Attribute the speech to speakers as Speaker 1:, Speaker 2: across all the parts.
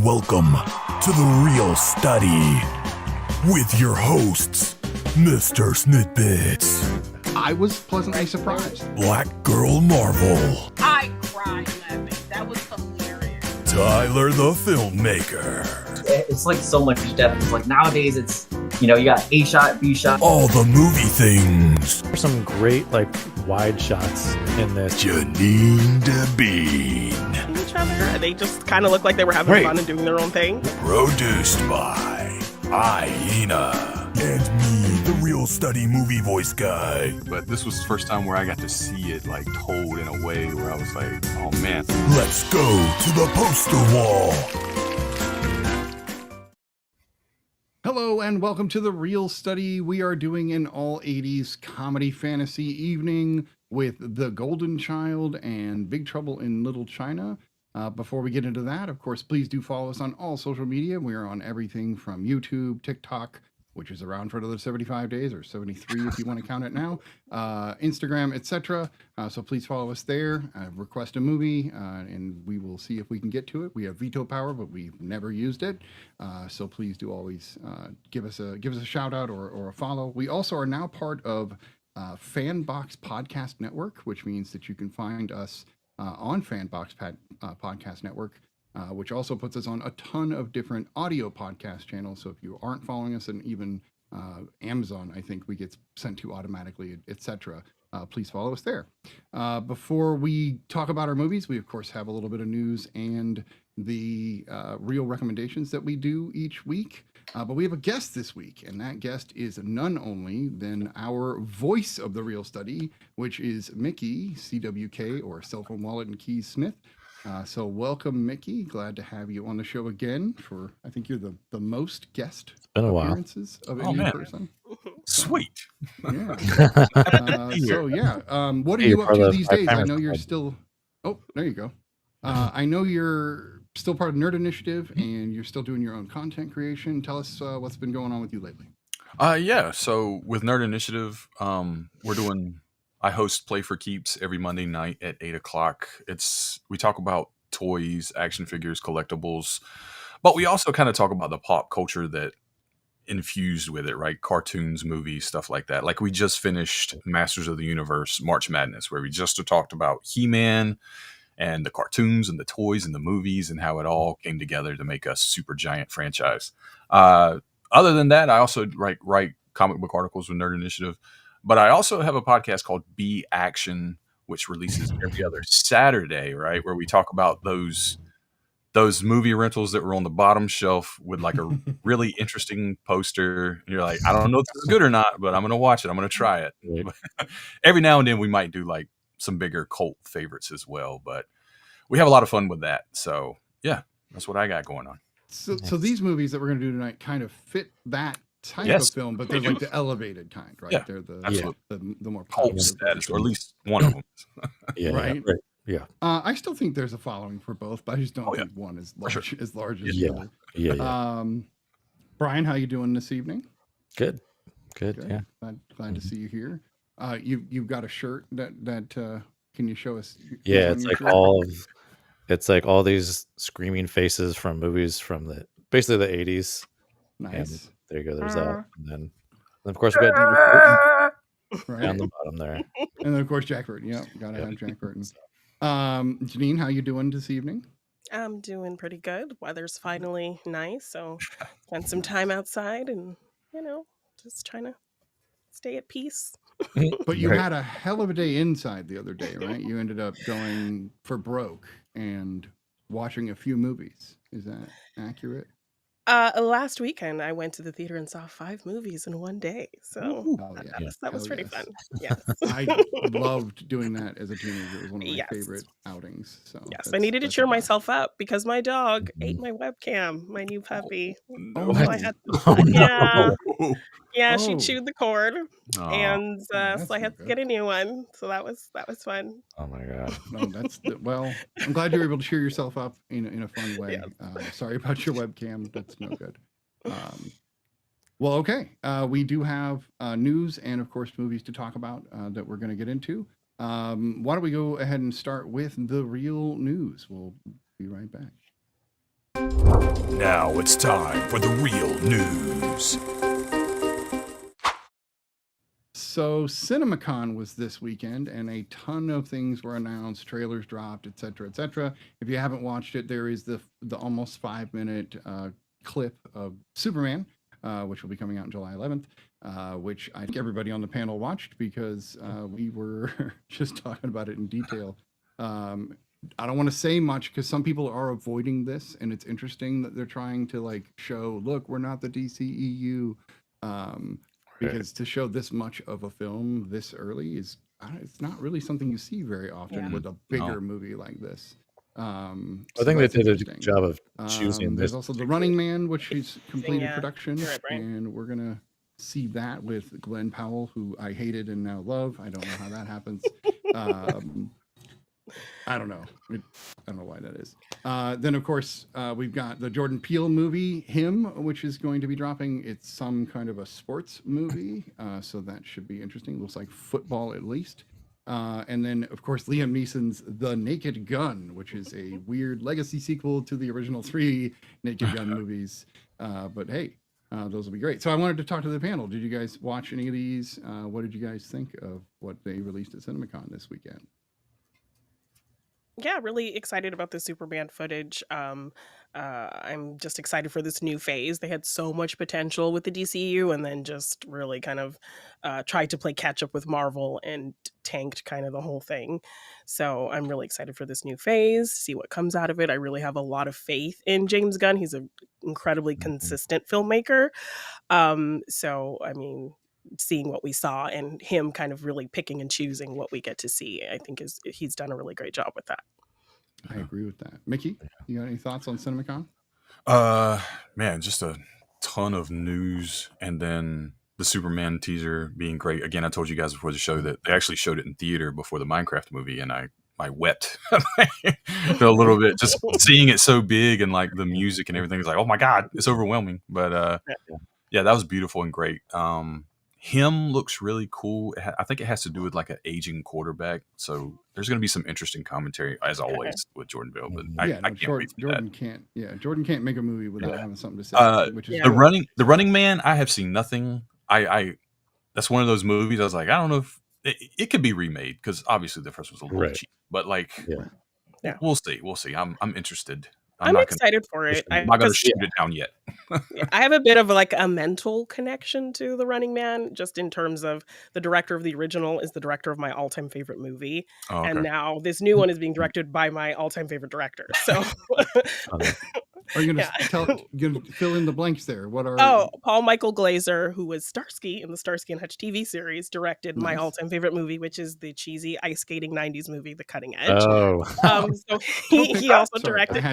Speaker 1: Welcome to the Real Study with your hosts, Mr. Snitbits,
Speaker 2: I was pleasantly surprised.
Speaker 1: Black Girl Marvel,
Speaker 3: I cried laughing. That was hilarious.
Speaker 1: Tyler the Filmmaker.
Speaker 4: It's like so much depth. It's like nowadays it's, you got A shot, B shot.
Speaker 1: All the movie things.
Speaker 5: There's some great wide shots in this.
Speaker 1: Janine DeBean.
Speaker 3: Each other. They just kind of look like they were having fun and doing their own thing.
Speaker 1: Produced by Hyena. And me, the Real Study movie voice guy.
Speaker 6: But this was the first time where I got to see it told in a way where I was like, oh man.
Speaker 1: Let's go to the poster wall.
Speaker 2: Hello and welcome to the Real Study. We are doing an all 80s comedy fantasy evening with The Golden Child and Big Trouble in Little China. Before we get into that, of course, please do follow us on all social media. We are on everything from YouTube, TikTok, which is around for another 75 days or 73 if you want to count it now, Instagram, etc. So please follow us there, request a movie, and we will see if we can get to it. We have veto power, but we've never used it. So please do always give us a shout out or a follow. We also are now part of Fanbox Podcast Network, which means that you can find us on Fanbox Podcast Network, which also puts us on a ton of different audio podcast channels. So if you aren't following us, and even Amazon, I think we get sent to automatically, etc. Please follow us there. Before we talk about our movies, we of course have a little bit of news and the real recommendations that we do each week. But we have a guest this week, and that guest is none only than our voice of the Real Study, which is Mickey, CWK, or Cellphone Wallet and Keys Smith. So welcome, Mickey. Glad to have you on the show again for, I think you're the most guest appearances of any person.
Speaker 6: Sweet.
Speaker 2: Yeah. What are you up to these days? I know you're still, there you go. I know you're still part of Nerd Initiative and you're still doing your own content creation. Tell us what's been going on with you lately.
Speaker 6: So with Nerd Initiative, I host Play for Keeps every Monday night at 8:00. We talk about toys, action figures, collectibles, but we also kind of talk about the pop culture that infused with it, right? Cartoons, movies, stuff like that. Like we just finished Masters of the Universe March Madness, where we just talked about He-Man and the cartoons and the toys and the movies and how it all came together to make a super giant franchise. Other than that, I also write comic book articles with Nerd Initiative. But I also have a podcast called Be Action, which releases every other Saturday, right? Where we talk about those movie rentals that were on the bottom shelf with a really interesting poster. And you're like, I don't know if this is good or not, but I'm going to watch it. I'm going to try it. Right. Every now and then we might do some bigger cult favorites as well. But we have a lot of fun with that. So yeah, that's what I got going on.
Speaker 2: So these movies that we're going to do tonight kind of fit that type of film, but they're the elevated kind, right?
Speaker 6: Yeah,
Speaker 2: they're the more
Speaker 6: cult status, or at least one of them.
Speaker 2: Right.
Speaker 5: Yeah.
Speaker 2: I still think there's a following for both, but I just don't think one is large as large as the other.
Speaker 5: Yeah.
Speaker 2: Brian, how you doing this evening?
Speaker 5: Good. Yeah.
Speaker 2: Glad to see you here. You've got a shirt that can you show us?
Speaker 5: Yeah, it's all these screaming faces from movies from basically the 80s.
Speaker 2: Nice.
Speaker 5: And there you go. There's that. And then of course we got Dean right down the bottom there.
Speaker 2: And then of course Jack Burton. Yeah, gotta have Jack Burton. Janine, how you doing this evening?
Speaker 3: I'm doing pretty good. Weather's finally nice, so spent some time outside and just trying to stay at peace.
Speaker 2: But you had a hell of a day inside the other day, right? You ended up going for broke and watching a few movies. Is that accurate?
Speaker 3: Last weekend I went to the theater and saw 5 movies in one day. So that was pretty fun. Yes.
Speaker 2: I loved doing that as a teenager. It was one of my favorite outings. So
Speaker 3: I needed to cheer myself up because my dog ate my webcam, my new puppy. She chewed the cord, and so I had to get a new one. So that was fun.
Speaker 5: Oh my god!
Speaker 2: No, I'm glad you were able to cheer yourself up in a fun way. Yeah. Sorry about your webcam. That's no good. Okay. We do have news and of course movies to talk about that we're going to get into. Why don't we go ahead and start with the real news? We'll be right back.
Speaker 1: Now it's time for the real news.
Speaker 2: So CinemaCon was this weekend, and a ton of things were announced, trailers dropped, etc., etc. If you haven't watched it, there is the almost 5-minute clip of Superman, which will be coming out on July 11th, which I think everybody on the panel watched because we were just talking about it in detail. I don't want to say much because some people are avoiding this, and it's interesting that they're trying to like show, look, we're not the DCEU. Because to show this much of a film this early is it's not really something you see very often with a bigger movie like this.
Speaker 5: I think they did a good job of choosing
Speaker 2: There's
Speaker 5: this.
Speaker 2: also The Running Man, which is completed
Speaker 3: Yeah.
Speaker 2: production,
Speaker 3: You're right, Brian.
Speaker 2: and we're gonna see that with Glenn Powell, who I hated and now love. I don't know how that happens. I don't know. I don't know why that is. Then, of course, we've got the Jordan Peele movie, Him, which is going to be dropping. It's some kind of a sports movie, so that should be interesting. Looks like football at least. And then, of course, Liam Neeson's The Naked Gun, which is a weird legacy sequel to the original 3 Naked Gun movies. But hey, those will be great. So I wanted to talk to the panel. Did you guys watch any of these? What did you guys think of what they released at CinemaCon this weekend?
Speaker 3: Yeah, really excited about the Superman footage. I'm just excited for this new phase. They had so much potential with the DCU and then just really kind of tried to play catch up with Marvel and tanked kind of the whole thing. So I'm really excited for this new phase, see what comes out of it. I really have a lot of faith in James Gunn. He's an incredibly consistent filmmaker. So, I mean, seeing what we saw and him kind of really picking and choosing what we get to see, I think he's done a really great job with that.
Speaker 2: I agree with that. Mickey, you got any thoughts on CinemaCon?
Speaker 6: Man, just a ton of news, and then the Superman teaser being great. Again, I told you guys before the show that they actually showed it in theater before the Minecraft movie, and I wept a little bit just seeing it so big and like the music and everything is like, oh my god, it's overwhelming. But yeah, that was beautiful and great. Him looks really cool. I think it has to do with like an aging quarterback. So there's going to be some interesting commentary as always with Jordan Peele. But I can't wait for
Speaker 2: Jordan
Speaker 6: that.
Speaker 2: can't. Yeah, Jordan can't make a movie without having something to say. Which is
Speaker 6: The Running Man. I have seen nothing. I that's one of those movies. I was like, I don't know if it could be remade because obviously the first was a little cheap. But like, we'll see. We'll see. I'm interested.
Speaker 3: I'm excited for it.
Speaker 6: I'm not going to shoot it down yet.
Speaker 3: I have a bit of like a mental connection to The Running Man, just in terms of the director of the original is the director of my all-time favorite movie.
Speaker 6: Oh, okay.
Speaker 3: And now this new one is being directed by my all-time favorite director. So
Speaker 2: are you going to fill in the blanks there? What are
Speaker 3: Paul Michael Glaser, who was Starsky in the Starsky and Hutch TV series, directed my all-time favorite movie, which is the cheesy ice skating 90s movie, The Cutting Edge. So he also directed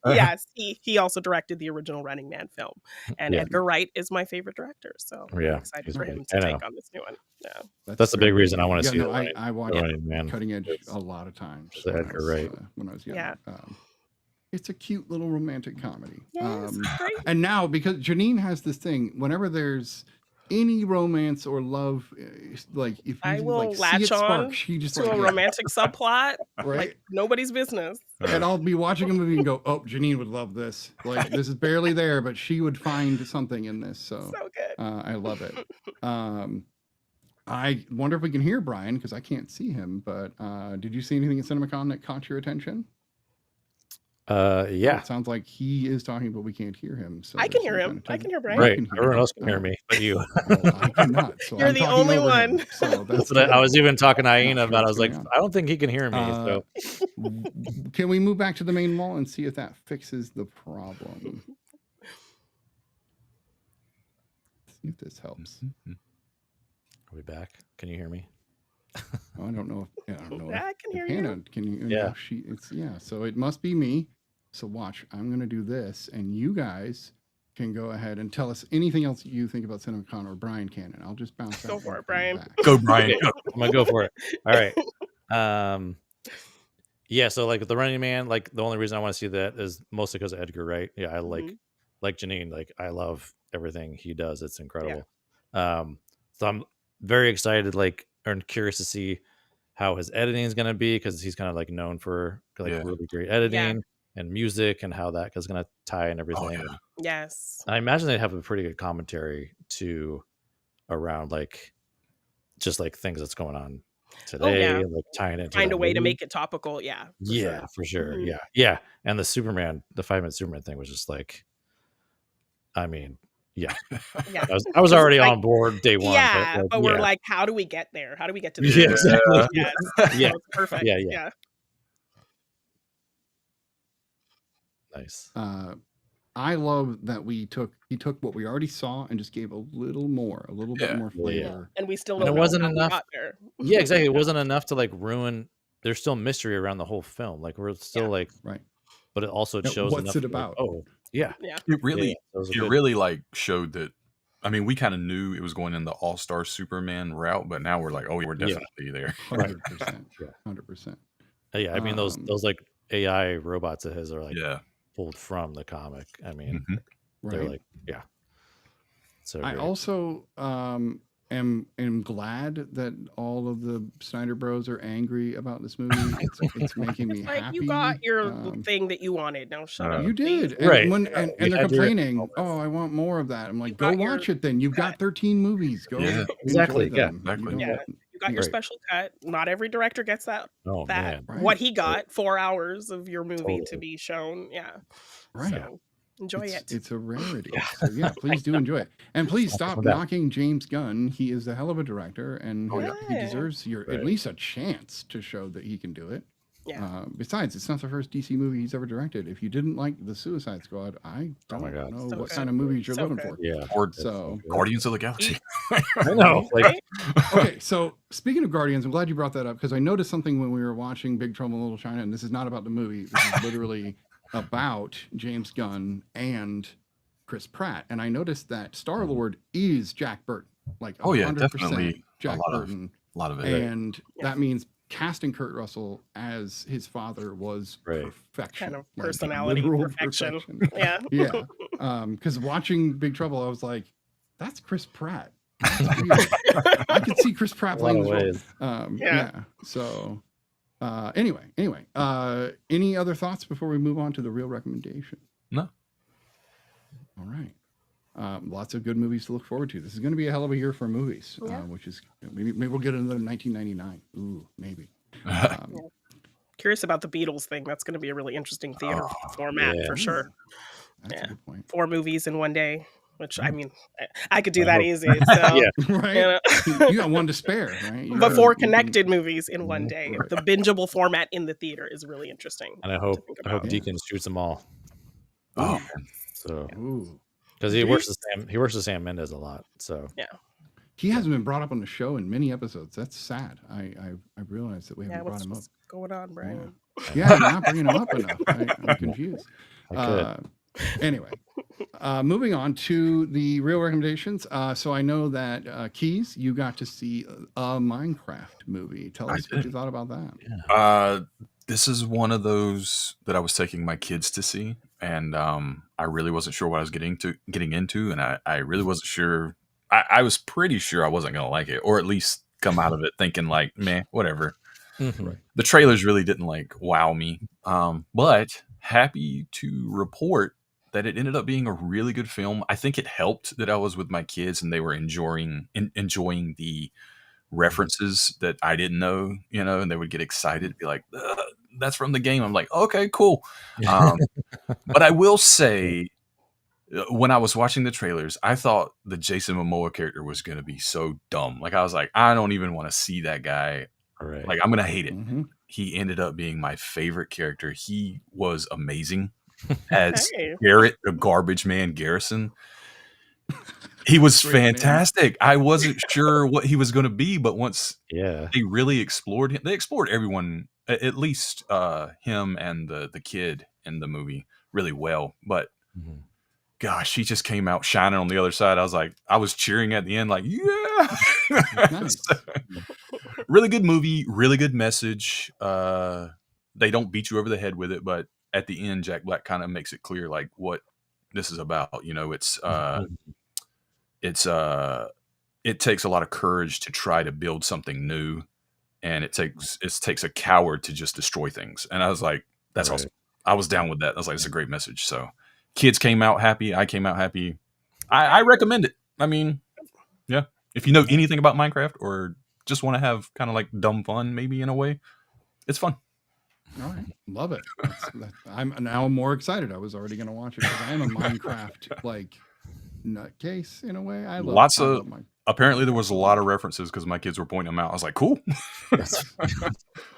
Speaker 3: yes, he also directed the original Running Man film. And Edgar Wright is my favorite director. So I'm excited for him to take on this new one. Yeah.
Speaker 5: That's the big reason I want to see it.
Speaker 2: I watched Cutting Edge a lot of times
Speaker 5: Edgar Wright
Speaker 2: when I was young. Yeah. It's a cute little romantic comedy.
Speaker 3: Yes,
Speaker 2: and now, because Janine has this thing, whenever there's any romance or love, like if you
Speaker 3: will
Speaker 2: see
Speaker 3: latch
Speaker 2: it spark,
Speaker 3: on
Speaker 2: she just
Speaker 3: to a romantic subplot,
Speaker 2: right?
Speaker 3: Like nobody's business.
Speaker 2: And I'll be watching a movie and go, "Oh, Janine would love this. Like this is barely there, but she would find something in this." So
Speaker 3: good.
Speaker 2: I love it. I wonder if we can hear Brian because I can't see him. But did you see anything at CinemaCon that caught your attention?
Speaker 5: Yeah.
Speaker 2: It sounds like he is talking, but we can't hear him. So
Speaker 3: I can hear him. I can hear Brian.
Speaker 5: Right. Everyone else can hear me, but you.
Speaker 2: I cannot. So
Speaker 3: You're the only one.
Speaker 2: So
Speaker 5: that's what I was even talking to Aina about. I was like, I don't think he can hear me. So
Speaker 2: can we move back to the main wall and see if that fixes the problem? See if this helps.
Speaker 5: Are we back? Can you hear me?
Speaker 2: I don't know. I don't know.
Speaker 3: I can hear
Speaker 2: Hannah,
Speaker 3: you.
Speaker 2: Can you?
Speaker 5: Yeah.
Speaker 2: So it must be me. So watch. I'm going to do this, and you guys can go ahead and tell us anything else you think about CinemaCon, or Brian can, and I'll just bounce.
Speaker 3: Go for it, Brian.
Speaker 6: Go, Brian. Go.
Speaker 5: I'm gonna go for it. All right. Yeah. So like The Running Man, like the only reason I want to see that is mostly because of Edgar Wright. Yeah, I like Janine. Like I love everything he does. It's incredible. So I'm very excited. Like. I'm curious to see how his editing is going to be because he's kind of like known for like really great editing. and music and how that is going to tie in
Speaker 6: Oh
Speaker 5: everything.
Speaker 6: yeah.
Speaker 5: And
Speaker 3: Yes.
Speaker 5: I imagine they have a pretty good commentary too around like just like things that's going on
Speaker 3: Oh
Speaker 5: today,
Speaker 3: yeah.
Speaker 5: and like tying into
Speaker 3: Find
Speaker 5: that
Speaker 3: a way to
Speaker 5: movie.
Speaker 3: make it topical. Yeah, for
Speaker 5: Yeah,
Speaker 3: sure.
Speaker 5: for sure.
Speaker 3: Mhm.
Speaker 5: Yeah. And the 5-minute Superman thing was just like, I mean, yeah.
Speaker 3: Yeah.
Speaker 5: I was
Speaker 3: 'Cause
Speaker 5: already
Speaker 3: like
Speaker 5: on board day one, but
Speaker 3: yeah,
Speaker 5: like,
Speaker 3: but we're
Speaker 5: yeah.
Speaker 3: like, how do we get there? How do we get to the
Speaker 5: Yeah,
Speaker 3: movie?
Speaker 5: exactly.
Speaker 3: Yes.
Speaker 5: Yeah.
Speaker 3: So it's perfect.
Speaker 5: Yeah.
Speaker 3: Yeah.
Speaker 5: Nice.
Speaker 2: I love that he took what we already saw and just gave a little bit more
Speaker 5: Yeah.
Speaker 2: flavor.
Speaker 3: And we still
Speaker 5: And it
Speaker 3: don't know
Speaker 5: wasn't
Speaker 3: how we
Speaker 5: enough.
Speaker 3: got there.
Speaker 5: Yeah, exactly. It wasn't enough to like ruin. There's still mystery around the whole film. Like we're still like,
Speaker 2: Right.
Speaker 5: but it also
Speaker 2: Yeah,
Speaker 5: shows
Speaker 2: what's
Speaker 5: enough
Speaker 2: it
Speaker 5: to, like,
Speaker 2: about?
Speaker 5: oh, yeah.
Speaker 3: Yeah.
Speaker 6: It really,
Speaker 5: Yeah, that was a
Speaker 6: it
Speaker 5: good-
Speaker 6: really like showed that. I mean, we kind of knew it was going in the All-Star Superman route, but now we're like, oh, we're
Speaker 5: Yeah.
Speaker 6: definitely there.
Speaker 2: 100%.
Speaker 5: Yeah.
Speaker 2: 100%.
Speaker 5: Yeah, I mean those like AI robots of his are like
Speaker 6: Yeah.
Speaker 5: pulled from the comic. I mean,
Speaker 6: Mhm.
Speaker 5: they're
Speaker 2: Right.
Speaker 5: like, yeah. So
Speaker 2: I
Speaker 5: great.
Speaker 2: also am glad that all of the Snyder Bros are angry about this movie. It's making me
Speaker 3: It's like
Speaker 2: happy.
Speaker 3: you got your thing that you wanted. Now shut up.
Speaker 2: You
Speaker 3: please.
Speaker 2: did, and
Speaker 5: Right.
Speaker 2: when
Speaker 5: Yeah,
Speaker 2: and
Speaker 5: you
Speaker 2: they're
Speaker 5: had your
Speaker 2: complaining,
Speaker 5: moments.
Speaker 2: oh, I want more of that. I'm like,
Speaker 3: You
Speaker 2: go
Speaker 3: got your
Speaker 2: watch it then. You've got 13 movies. Go
Speaker 6: Yeah.
Speaker 5: Exactly,
Speaker 2: enjoy
Speaker 5: yeah,
Speaker 2: them.
Speaker 6: exactly.
Speaker 2: You don't-
Speaker 3: Yeah. You got your
Speaker 2: Right.
Speaker 3: special cut. Not every director gets that.
Speaker 5: Oh man.
Speaker 2: Right.
Speaker 3: What he got, 4 hours of your movie to
Speaker 5: Totally.
Speaker 3: be shown. Yeah.
Speaker 2: Right.
Speaker 3: So enjoy it.
Speaker 2: It's a rarity. So yeah, please do enjoy it, and please stop
Speaker 5: coming back.
Speaker 2: knocking James Gunn. He is a hell of a director, and he
Speaker 3: yeah.
Speaker 2: deserves at
Speaker 5: Right.
Speaker 2: least a chance to show that he can do it.
Speaker 3: Yeah.
Speaker 2: Besides, it's not the first DC movie he's ever directed. If you didn't like The Suicide Squad, I
Speaker 5: Oh my
Speaker 2: don't
Speaker 5: God.
Speaker 2: know
Speaker 3: So
Speaker 2: what
Speaker 3: good.
Speaker 2: kind of movies you're
Speaker 3: So
Speaker 2: looking
Speaker 3: good.
Speaker 2: for.
Speaker 5: Yeah.
Speaker 6: Or
Speaker 2: So
Speaker 6: Guardians of the Galaxy.
Speaker 5: I know. Like,
Speaker 3: Right?
Speaker 2: okay, so speaking of Guardians, I'm glad you brought that up because I noticed something when we were watching Big Trouble in Little China, and this is not about the movie. This is literally about James Gunn and Chris Pratt, and I noticed that Star-Lord is Jack Burton, like
Speaker 6: Oh, yeah,
Speaker 2: 100%
Speaker 6: definitely
Speaker 2: Jack
Speaker 6: a lot
Speaker 2: Burton,
Speaker 6: lot of it.
Speaker 2: and that means casting Kurt Russell as his father was
Speaker 5: Right.
Speaker 2: perfection,
Speaker 3: Kind of
Speaker 2: like,
Speaker 3: personality
Speaker 2: literal
Speaker 3: perfection.
Speaker 2: perfection.
Speaker 3: Yeah.
Speaker 2: Yeah, because watching Big Trouble, I was like, that's Chris Pratt. That's weird. I could see Chris Pratt
Speaker 5: a lot
Speaker 2: playing
Speaker 5: of
Speaker 2: this role.
Speaker 5: ways.
Speaker 2: Yeah. So, anyway, any other thoughts before we move on to the real recommendation?
Speaker 6: No.
Speaker 2: All right. Lots of good movies to look forward to. This is going to be a hell of a year for movies,
Speaker 3: Yeah.
Speaker 2: which is maybe we'll get another 1999. Ooh, maybe.
Speaker 3: Curious about the Beatles thing. That's going to be a really interesting theater format
Speaker 5: yeah.
Speaker 3: for sure.
Speaker 2: That's
Speaker 3: Yeah.
Speaker 2: a good point.
Speaker 3: 4 movies in one day, which I mean, I could do
Speaker 5: I
Speaker 3: that
Speaker 5: hope-
Speaker 3: easy. So,
Speaker 5: Yeah.
Speaker 2: Right?
Speaker 3: you know.
Speaker 2: You got one to spare, right? You
Speaker 3: But
Speaker 2: can-
Speaker 3: 4
Speaker 2: you can-
Speaker 3: connected movies in one day.
Speaker 2: Right.
Speaker 3: The bingeable format in the theater is really interesting.
Speaker 5: And I
Speaker 3: to
Speaker 5: hope
Speaker 3: think
Speaker 5: I hope
Speaker 3: about.
Speaker 2: Yeah.
Speaker 5: Deacon shoots them all.
Speaker 6: Oh, man.
Speaker 5: So
Speaker 2: Ooh.
Speaker 5: because he works with Sam Mendes a lot. So
Speaker 2: He hasn't been brought up on the show in many episodes. That's sad. I realized that we
Speaker 3: Yeah,
Speaker 2: haven't brought him up.
Speaker 3: what's going on, Brian?
Speaker 2: Yeah, you're not bringing him up enough. I'm confused.
Speaker 5: I could.
Speaker 2: Anyway, moving on to the real recommendations. So I know that Keys, you got to see a Minecraft movie. Tell
Speaker 6: I
Speaker 2: us what
Speaker 6: did.
Speaker 2: you thought about that.
Speaker 6: This is one of those that I was taking my kids to see, and I really wasn't sure what I was getting into, and I really wasn't sure. I was pretty sure I wasn't going to like it, or at least come out of it thinking like, meh, whatever.
Speaker 5: Mhm.
Speaker 6: The trailers really didn't like wow me, but happy to report that it ended up being a really good film. I think it helped that I was with my kids and they were enjoying the references that I didn't know, and they would get excited, be like, that's from the game. I'm like, okay, cool. But I will say, when I was watching the trailers, I thought the Jason Momoa character was going to be so dumb. Like, I was like, I don't even want to see that guy.
Speaker 5: Right.
Speaker 6: Like, I'm going to hate it.
Speaker 2: Mhm.
Speaker 6: He ended up being my favorite character. He was amazing as
Speaker 3: Hey.
Speaker 6: Garrett, the garbage man Garrison. He was
Speaker 2: Great name.
Speaker 6: fantastic. I wasn't sure what he was going to be, but once
Speaker 5: Yeah.
Speaker 6: they really explored him, they explored everyone, at least him and the kid in the movie really well. But
Speaker 5: Mhm.
Speaker 6: gosh, he just came out shining on the other side. I was cheering at the end, like, yeah.
Speaker 2: Nice.
Speaker 6: Really good movie, really good message. They don't beat you over the head with it, but at the end, Jack Black kind of makes it clear like what this is about. It takes a lot of courage to try to build something new, and it takes a coward to just destroy things. And I was like, that's
Speaker 5: Right.
Speaker 6: awesome. I was down with that. I was like, it's a great message. So kids came out happy. I came out happy. I recommend it. I mean, yeah. If you know anything about Minecraft or just want to have kind of like dumb fun, maybe in a way, it's fun.
Speaker 2: All right, love it. I'm now more excited. I was already going to watch it because I am a Minecraft like nutcase in a way. I love Minecraft.
Speaker 6: Apparently there was a lot of references because my kids were pointing them out. I was like, cool.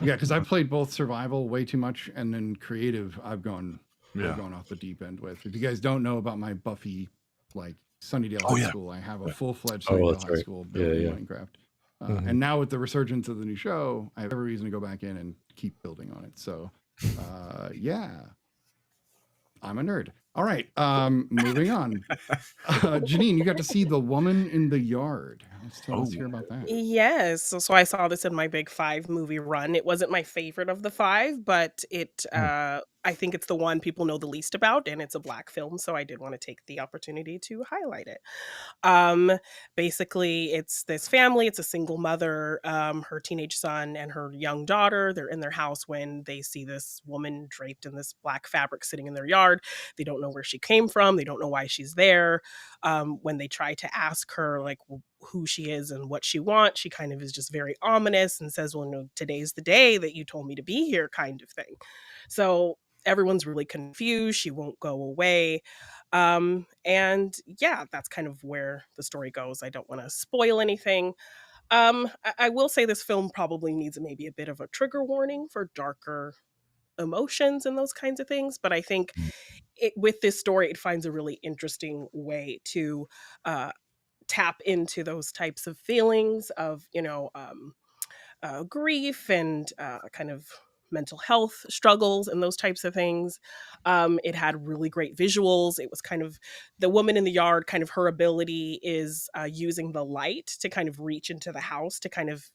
Speaker 2: Yeah, because I played both survival way too much, and then creative I've gone off the deep end with. If you guys don't know about my Buffy, like Sunnydale High School, I have a full-fledged Sunnydale High School built in Minecraft. And now with the resurgence of the new show, I have every reason to go back in and keep building on it. So, yeah, I'm a nerd. All right, moving on. Janine, you got to see The Woman in the Yard. Let's hear about that.
Speaker 3: Yes. So I saw this in my big 5 movie run. It wasn't my favorite of the 5, but I think it's the one people know the least about, and it's a Black film. So I did want to take the opportunity to highlight it. Basically, it's this family. It's a single mother, her teenage son and her young daughter. They're in their house when they see this woman draped in this black fabric sitting in their yard. They don't know where she came from. They don't know why she's there. When they try to ask her like who she is and what she wants, she kind of is just very ominous and says, well, no, today's the day that you told me to be here, kind of thing. So everyone's really confused. She won't go away. And yeah, that's kind of where the story goes. I don't want to spoil anything. I will say this film probably needs maybe a bit of a trigger warning for darker emotions and those kinds of things. But I think with this story, it finds a really interesting way to tap into those types of feelings of, grief and kind of mental health struggles and those types of things. It had really great visuals. It was kind of the woman in the yard, kind of her ability is using the light to kind of reach into the house to kind of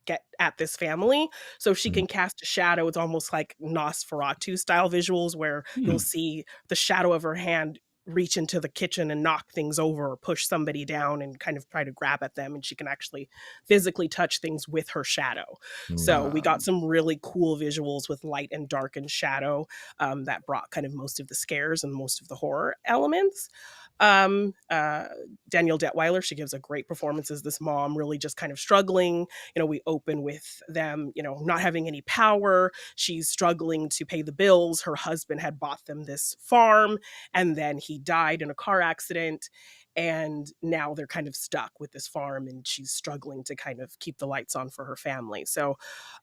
Speaker 3: get at this family. So if she can cast a shadow, it's almost like Nosferatu style visuals where you'll see the shadow of her hand reach into the kitchen and knock things over or push somebody down and kind of try to grab at them, and she can actually physically touch things with her shadow. So we got some really cool visuals with light and dark and shadow that brought kind of most of the scares and most of the horror elements. Danielle Detweiler, she gives a great performance as this mom, really just kind of struggling. We open with them, not having any power. She's struggling to pay the bills. Her husband had bought them this farm, and then he died in a car accident. And now they're kind of stuck with this farm, and she's struggling to kind of keep the lights on for her family. So,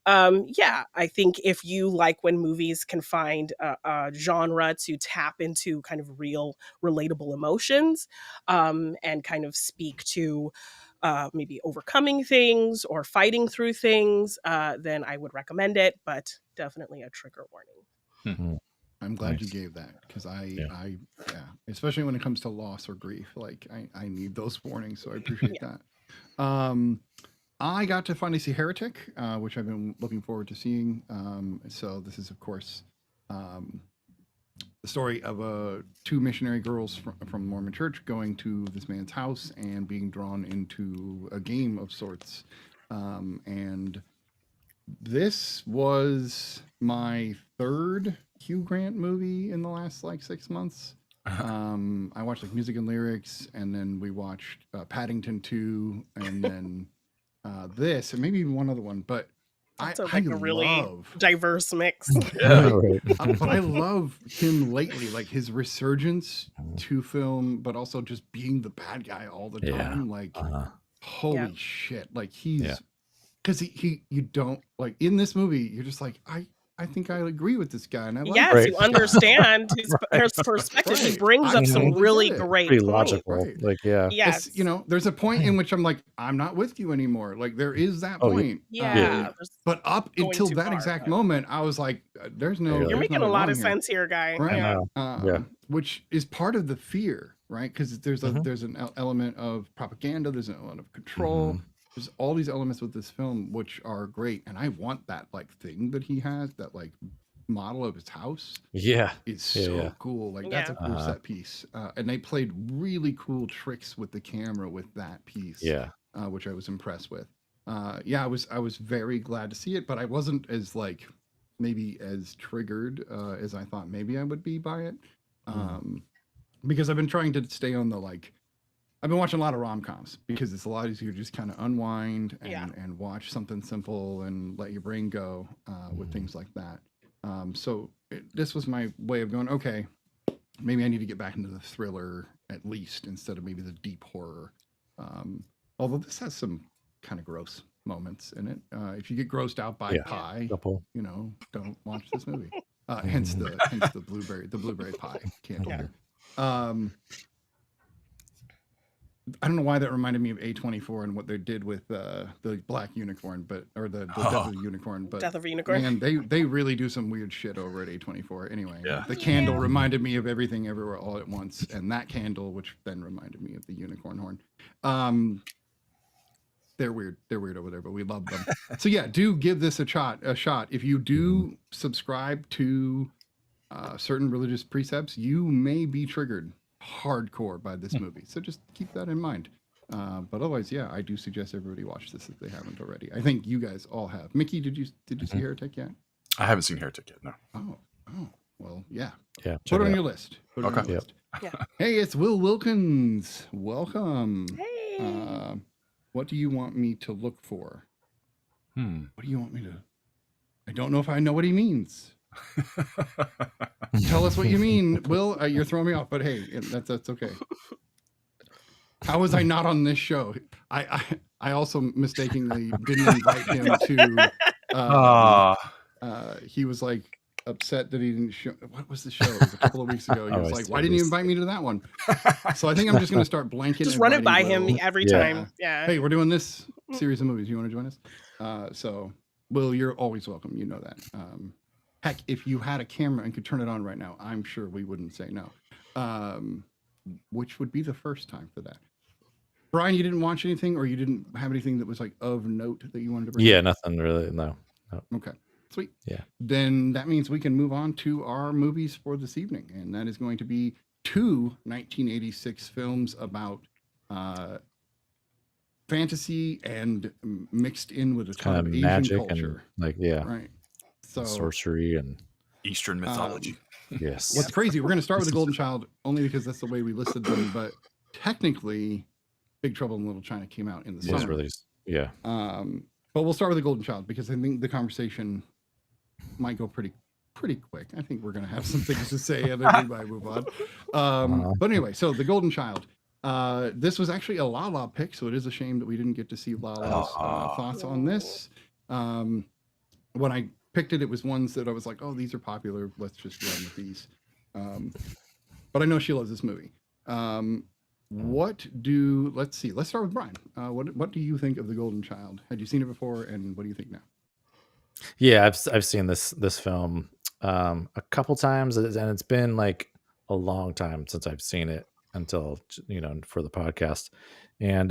Speaker 3: yeah, I think if you like when movies can find a genre to tap into kind of real, relatable emotions, and kind of speak to maybe overcoming things or fighting through things, then I would recommend it, but definitely a trigger warning.
Speaker 2: I'm glad you gave that because I especially when it comes to loss or grief, like I need those warnings. So I appreciate that. I got to finally see Heretic, which I've been looking forward to seeing. So this is, of course, the story of 2 missionary girls from Mormon church going to this man's house and being drawn into a game of sorts. And this was my 3rd Hugh Grant movie in the last 6 months. I watched Music and Lyrics, and then we watched Paddington 2, and then this, and maybe even one other one. But
Speaker 3: That's a really diverse mix.
Speaker 2: But I love him lately, like his resurgence to film, but also just being the bad guy all the time. Holy shit! Like he's because you don't like in this movie. You're just like I think I agree with this guy, and I like
Speaker 3: you understand his perspective. He brings up some really great points.
Speaker 5: Logical.
Speaker 3: Yes.
Speaker 2: There's a point in which I'm like, I'm not with you anymore. Like there is that point. But up until that exact moment, I was like, there's no.
Speaker 3: You're making a lot of sense here, guy.
Speaker 2: Right. Which is part of the fear, right? Because there's an element of propaganda. There's an element of control. There's all these elements with this film which are great, and I want that thing that he has, that model of his house. It's so cool. That's a cool set piece, and they played really cool tricks with the camera with that piece. Which I was impressed with. I was very glad to see it, but I wasn't as maybe as triggered as I thought maybe I would be by it. Because I've been trying to stay on the I've been watching a lot of rom-coms because it's a lot easier to just kind of unwind and watch something simple and let your brain go with things like that. So this was my way of going, okay, maybe I need to get back into the thriller at least instead of maybe the deep horror. Although this has some kind of gross moments in it. If you get grossed out by pie, don't watch this movie. Hence the blueberry pie candle. I don't know why that reminded me of A24 and what they did with the black unicorn, or the death of the unicorn. But
Speaker 3: Death of a Unicorn.
Speaker 2: Man, they really do some weird shit over at A24. Anyway, the candle reminded me of Everything Everywhere All at Once, and that candle, which then reminded me of the unicorn horn. They're weird. They're weird over there, but we love them. So yeah, do give this a shot. If you do subscribe to certain religious precepts, you may be triggered hardcore by this movie. So just keep that in mind. But otherwise, yeah, I do suggest everybody watch this if they haven't already. I think you guys all have. Mickey, did you see Heretic yet?
Speaker 6: I haven't seen Heretic yet. No.
Speaker 2: Oh, well, yeah.
Speaker 5: Yeah.
Speaker 2: Put it on your list. List.
Speaker 3: Yeah.
Speaker 2: Hey, it's Will Wilkins. Welcome.
Speaker 3: Hey.
Speaker 2: What do you want me to look for? What do you want me to? I don't know if I know what he means. Tell us what you mean, Will. You're throwing me off, but hey, that's okay. How was I not on this show? I also mistakenly didn't invite him to. He was like upset that he didn't show. What was the show? It was a couple of weeks ago. He was like, "Why didn't you invite me to that one?" So I think I'm just going to start blanking.
Speaker 3: Just run it by him every time. Yeah.
Speaker 2: Hey, we're doing this series of movies. You want to join us? So, Will, you're always welcome. You know that. Heck, if you had a camera and could turn it on right now, I'm sure we wouldn't say no. Which would be the first time for that. Brian, you didn't watch anything, or you didn't have anything that was like of note that you wanted to bring up?
Speaker 5: Nothing really. No.
Speaker 2: Okay, sweet.
Speaker 5: Yeah.
Speaker 2: Then that means we can move on to our movies for this evening, and that is going to be 2 1986 films about fantasy and mixed in with a ton of Asian
Speaker 5: magic
Speaker 2: culture.
Speaker 5: And
Speaker 2: right. So
Speaker 5: sorcery and
Speaker 6: Eastern mythology.
Speaker 5: Yes.
Speaker 2: What's crazy, we're going to start with The Golden Child only because that's the way we listed them, but technically Big Trouble in Little China came out in the summer.
Speaker 5: Released. Yeah.
Speaker 2: But we'll start with The Golden Child because I think the conversation might go pretty quick. I think we're going to have some things to say and then we might move on. But anyway, so The Golden Child. This was actually a Lala pick, so it is a shame that we didn't get to see Lala's thoughts on this. When I picked it, it was ones that I was like, oh, these are popular. Let's just run with these. But I know she loves this movie. Let's see. Let's start with Brian. What do you think of The Golden Child? Had you seen it before, and what do you think now?
Speaker 5: Yeah, I've seen this film a couple times, and it's been like a long time since I've seen it until for the podcast. And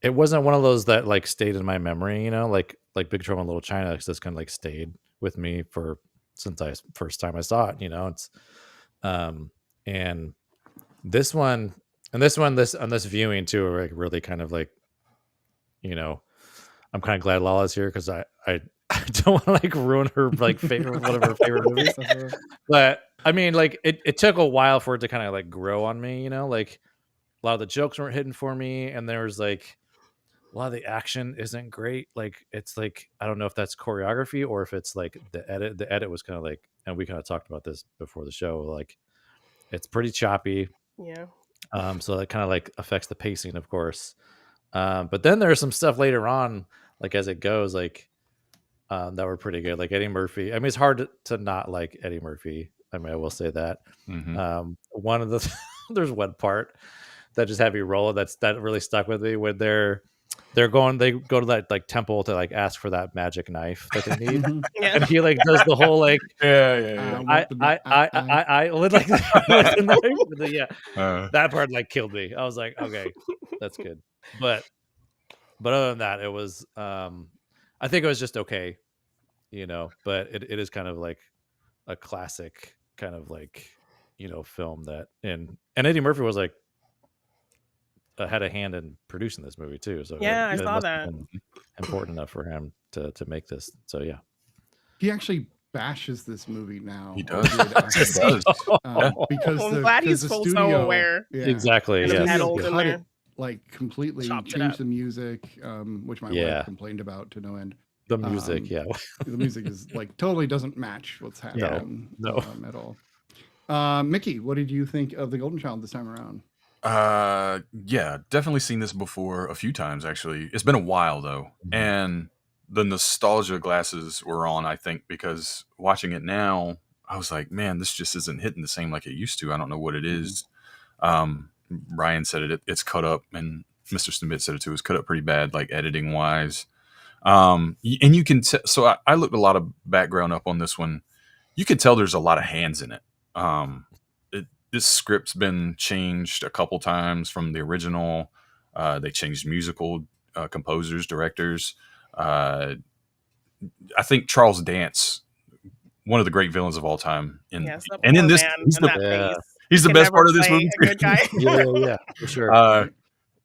Speaker 5: it wasn't one of those that like stayed in my memory, like Big Trouble in Little China, because this kind of like stayed with me since I first time I saw it. It's and this one on this viewing too, like really kind of like, I'm kind of glad Lala's here because I don't want to like ruin her like favorite one of her favorite movies. But I mean, like it took a while for it to kind of like grow on me, like a lot of the jokes weren't hidden for me, and there was like a lot of the action isn't great. Like it's like I don't know if that's choreography or if it's like the edit. The edit was kind of like, and we kind of talked about this before the show, like it's pretty choppy.
Speaker 3: Yeah.
Speaker 5: So that kind of like affects the pacing, of course. But then there's some stuff later on, like as it goes, like that were pretty good. Like Eddie Murphy. I mean, it's hard to not like Eddie Murphy. I mean, I will say that. One of the there's one part that just had me roll that really stuck with me when they go to that like temple to like ask for that magic knife that they need. And he like does the whole like I would like that part like killed me. I was like, okay, that's good. But other than that, it was I think it was just okay, but it is kind of like a classic kind of like film that and Eddie Murphy was like had a hand in producing this movie too. So
Speaker 3: Yeah, I
Speaker 5: it
Speaker 3: saw
Speaker 5: must have
Speaker 3: that.
Speaker 5: been important enough for him to make this. So yeah.
Speaker 2: He actually bashes this movie now.
Speaker 6: He
Speaker 2: or
Speaker 6: does.
Speaker 2: did
Speaker 6: He
Speaker 2: actually,
Speaker 6: does.
Speaker 2: because
Speaker 3: Well, I'm
Speaker 2: the
Speaker 3: glad
Speaker 2: because
Speaker 3: he's
Speaker 2: the
Speaker 3: full
Speaker 2: studio,
Speaker 3: aware.
Speaker 2: yeah,
Speaker 5: Exactly.
Speaker 3: And
Speaker 2: the
Speaker 3: the
Speaker 5: Yes.
Speaker 2: studio
Speaker 3: pedals in
Speaker 2: cut
Speaker 3: there.
Speaker 2: it like completely,
Speaker 3: Chopped it
Speaker 2: changed
Speaker 3: up.
Speaker 2: the music, which my
Speaker 5: Yeah.
Speaker 2: wife complained about to no end.
Speaker 5: The music.
Speaker 2: Um,
Speaker 5: Yeah.
Speaker 2: the music is like totally doesn't match what's happening
Speaker 5: No.
Speaker 2: at all. Mickey, what did you think of The Golden Child this time around?
Speaker 6: Yeah, definitely seen this before a few times actually. It's been a while though. And the nostalgia glasses were on, I think, because watching it now, I was like, man, this just isn't hitting the same like it used to. I don't know what it is. Ryan said it's cut up, and Mr. Smith said it too. It's cut up pretty bad, like editing wise. And you can so I looked a lot of background up on this one. You could tell there's a lot of hands in it. This script's been changed a couple times from the original. They changed musical composers, directors. I think Charles Dance, one of the great villains of all time,
Speaker 3: Yes, that
Speaker 6: and in
Speaker 3: poor
Speaker 6: this,
Speaker 3: man and that face.
Speaker 6: he's the
Speaker 3: Can
Speaker 6: best
Speaker 3: never
Speaker 6: part of this
Speaker 3: play
Speaker 6: movie.
Speaker 3: a good guy.
Speaker 5: Yeah. For sure.
Speaker 2: Right.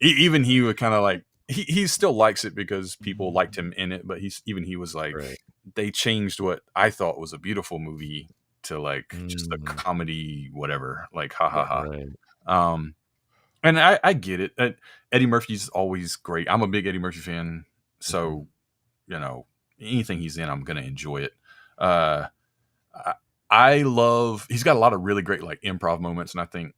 Speaker 6: Even he would kind of like he still likes it because people liked him in it, but he was like,
Speaker 5: Right.
Speaker 6: they changed what I thought was a beautiful movie to like just a
Speaker 5: Mm.
Speaker 6: comedy, whatever, like ha ha ha.
Speaker 5: Right.
Speaker 6: And I get it. Eddie Murphy's always great. I'm a big Eddie Murphy fan, so you know, anything he's in, I'm gonna enjoy it. I love. He's got a lot of really great like improv moments, and I think